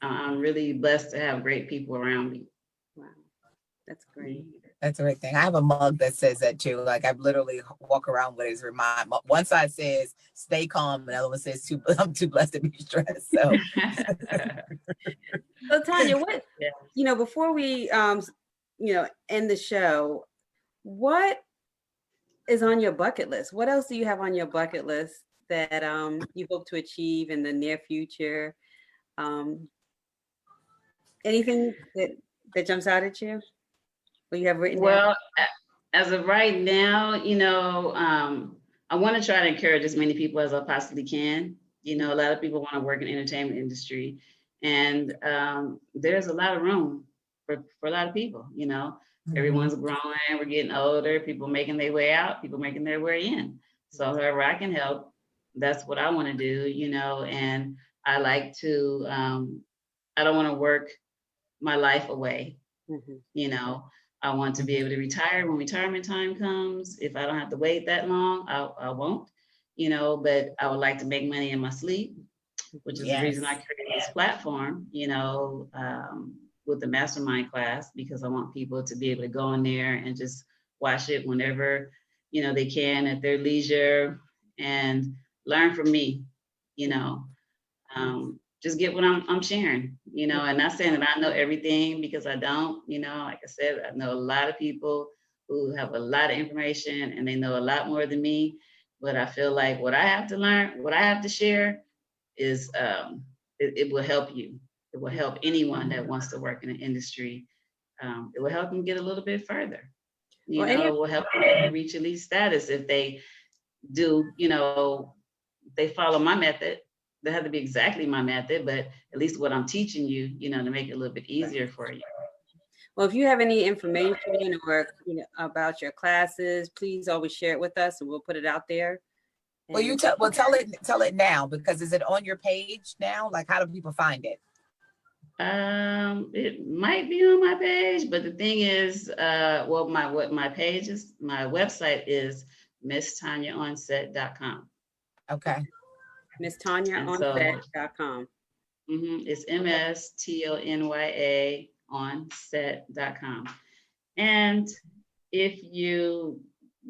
I'm really blessed to have great people around me. Wow, that's great. That's a great thing. I have a mug that says that too. Like I literally walk around with it. One side says "Stay calm," and the other one says "I'm too blessed to be stressed." So, so Tonya, what you know before we you know end the show, what is on your bucket list? What else do you have on your bucket list that you hope to achieve in the near future? Anything that jumps out at you? What you have written down? Well, as of right now, you know, I want to try to encourage as many people as I possibly can. You know, a lot of people want to work in the entertainment industry, and there's a lot of room for a lot of people. You know, everyone's growing, we're getting older, people making their way out, people making their way in. So however I can help, that's what I want to do. You know, and I like to. I don't want to work my life away. You know, I want to be able to retire when retirement time comes. If I don't have to wait that long, I won't, you know, but I would like to make money in my sleep, which is the reason I created this platform, you know, with the mastermind class, because I want people to be able to go in there and just watch it whenever, you know, they can at their leisure and learn from me, you know. Just get what I'm sharing, you know, and not saying that I know everything, because I don't, you know, like I said, I know a lot of people who have a lot of information and they know a lot more than me, but I feel like what I have to learn, what I have to share is, it will help you. It will help anyone that wants to work in an industry. It will help them get a little bit further. you Well, and know, will help them reach elite status if they do, you know, they follow my method. They have to be exactly my method, but at least what I'm teaching you, you know, to make it a little bit easier for you. well, if you have any information or about your classes, please always share it with us, and we'll put it out there. Well, you tell tell it now, because is it on your page now? Like, how do people find it? It might be on my page, but the thing is, well, my page is, my website is MissTonyaOnset.com. Okay. MissTonyaOnset.com. It's MSTONYA onset.com. And if you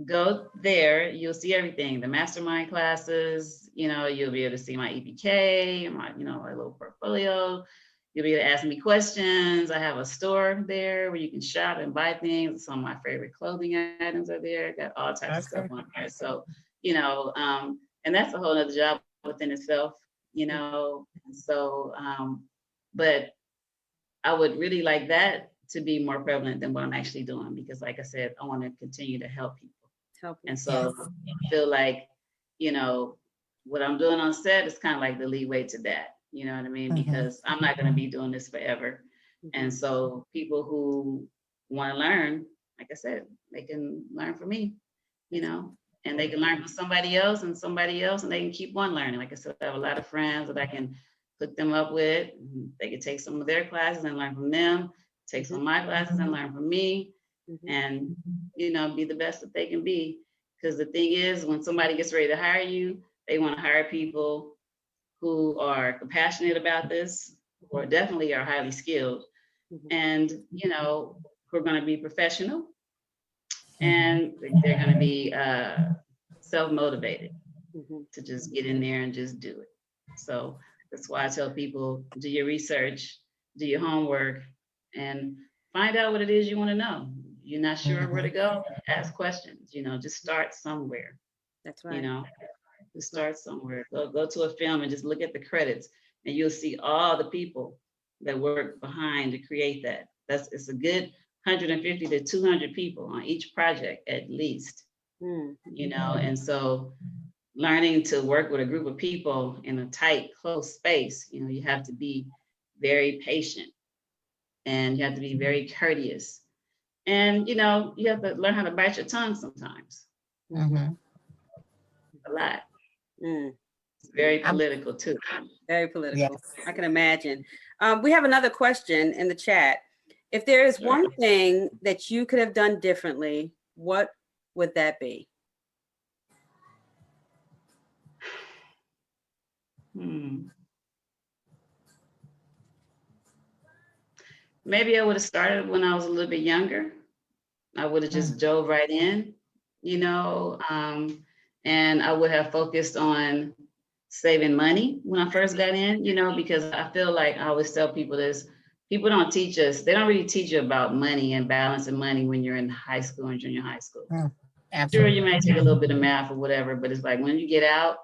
go there, you'll see everything, the mastermind classes, you know, you'll be able to see my EPK, my, you know, my little portfolio. You'll be able to ask me questions. I have a store there where you can shop and buy things. Some of my favorite clothing items are there. Got all types of stuff on there. So, you know, and that's a whole other job within itself, you know. So, but I would really like that to be more prevalent than what I'm actually doing, because like I said, I want to continue to help people. And so I feel like, you know, what I'm doing on set is kind of like the leeway to that. You know what I mean? Because I'm not going to be doing this forever. And so people who want to learn, like I said, they can learn from me, you know, and they can learn from somebody else, and they can keep on learning. Like I said, I have a lot of friends that I can hook them up with. They can take some of their classes and learn from them, take some of my classes and learn from me, and, you know, be the best that they can be. Because the thing is, when somebody gets ready to hire you, they want to hire people who are compassionate about this, or definitely are highly skilled, and, you know, who are going to be professional, and they're going to be self-motivated to just get in there and just do it. So that's why I tell people, do your research, do your homework, and find out what it is you want to know. You're not sure where to go, ask questions, you know, just start somewhere. That's right. You know, just start somewhere. Go to a film and just look at the credits, and you'll see all the people that work behind to create that. It's a good 150 to 200 people on each project at least. You know, and so learning to work with a group of people in a tight, close space, you know, you have to be very patient, and you have to be very courteous, and, you know, you have to learn how to bite your tongue sometimes. A lot. It's very political too. Very political. Yes. I can imagine. We have another question in the chat. If there is one thing that you could have done differently, what would that be? Maybe I would have started when I was a little bit younger. I would have just dove right in, you know, and I would have focused on saving money when I first got in, you know, because I feel like I always tell people this, people don't teach us, they don't really teach you about money and balancing money when you're in high school and junior high school. Sure, you may take a little bit of math or whatever, but it's like when you get out,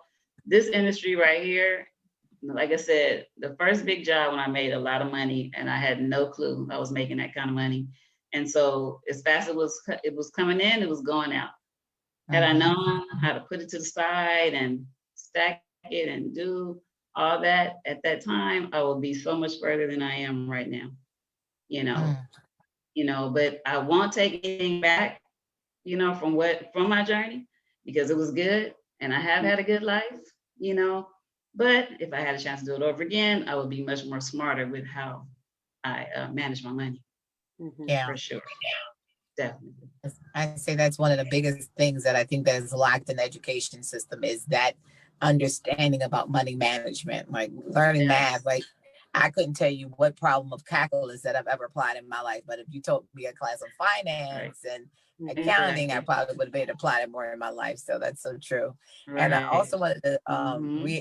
this industry right here, like I said, the first big job when I made a lot of money, and I had no clue I was making that kind of money. And so as fast as it was coming in, it was going out. Had I known how to put it to the side and stack it and do all that at that time, I would be so much further than I am right now. You know, but I won't take anything back, you know, from my journey, because it was good and I have had a good life, you know. But if I had a chance to do it over again, I would be much more smarter with how I manage my money. Yeah, for sure. Definitely. I say that's one of the biggest things that I think that is lacked in the education system, is that understanding about money management, like learning math. Like, I couldn't tell you what problem of calculus that I've ever applied in my life, but if you told me a class of finance and accounting, I probably would have been applied it more in my life. So that's so true. And I also wanted to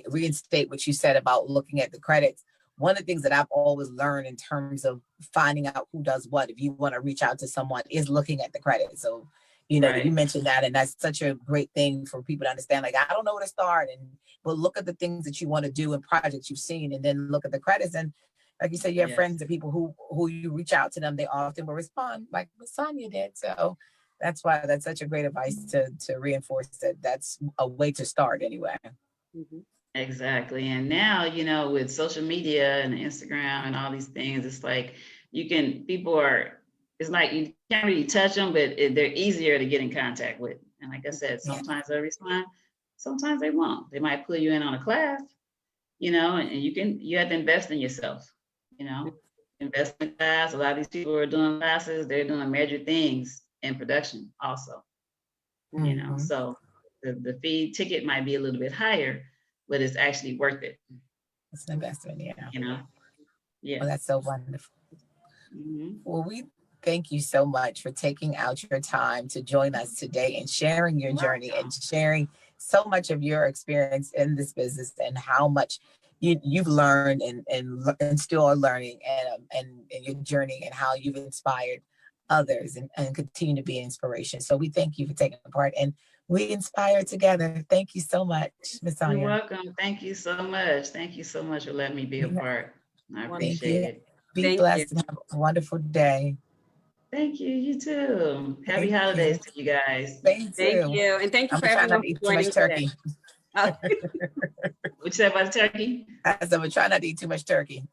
reinstate what you said about looking at the credits. One of the things that I've always learned in terms of finding out who does what, if you want to reach out to someone, is looking at the credits. So, you know, you mentioned that, and that's such a great thing for people to understand. Like, I don't know where to start, but look at the things that you want to do and projects you've seen, and then look at the credits. And like you said, you have friends and people who you reach out to them, they often will respond, like Sonya did. So That's why that's such a great advice to reinforce that that's a way to start anyway. Mhm. Exactly. And now, you know, with social media and Instagram and all these things, it's like people are, it's like you can't really touch them, but they're easier to get in contact with. And like I said, Yeah. sometimes they'll respond, sometimes they won't. They might pull you in on a class, you know, and you have to invest in yourself, you know, invest in class. A lot of these people who are doing classes, they're doing major things in production also, you know, Mhm. so the fee ticket might be a little bit higher, but it's actually worth it, It's an investment, yeah. you know? Yeah. Well, that's so wonderful. Hmm. Well, we thank you so much for taking out your time to join us today and sharing your journey and sharing so much of your experience in this business and how much you've learned and still are learning and your journey and how you've inspired others and continue to be an inspiration. So we thank you for taking part and we inspire together. Thank you so much, Ms. You're Tonya. welcome. Thank you so much. Thank you so much for letting me be a part. I Thank appreciate you. it. Be Thank you. blessed and have a wonderful day. Thank you. You too. Happy Thank holidays you. to you guys. Thank Thank you. you. And thank you I'm for gonna try not everyone to for eat too joining much today. turkey. Oh, What you say about the turkey? I said, I'm gonna try not to eat too much turkey.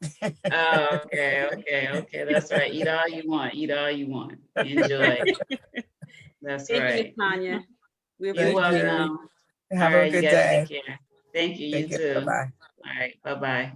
Oh, okay. That's right. Eat all you want. Eat all you want. Enjoy. That's thank you, Miss right. Tanya. We You're Thank appreciate you. you. welcome. All Have a right. You good guys take day. care. Thank you. You Take care. too. Bye-bye. All right. Bye bye.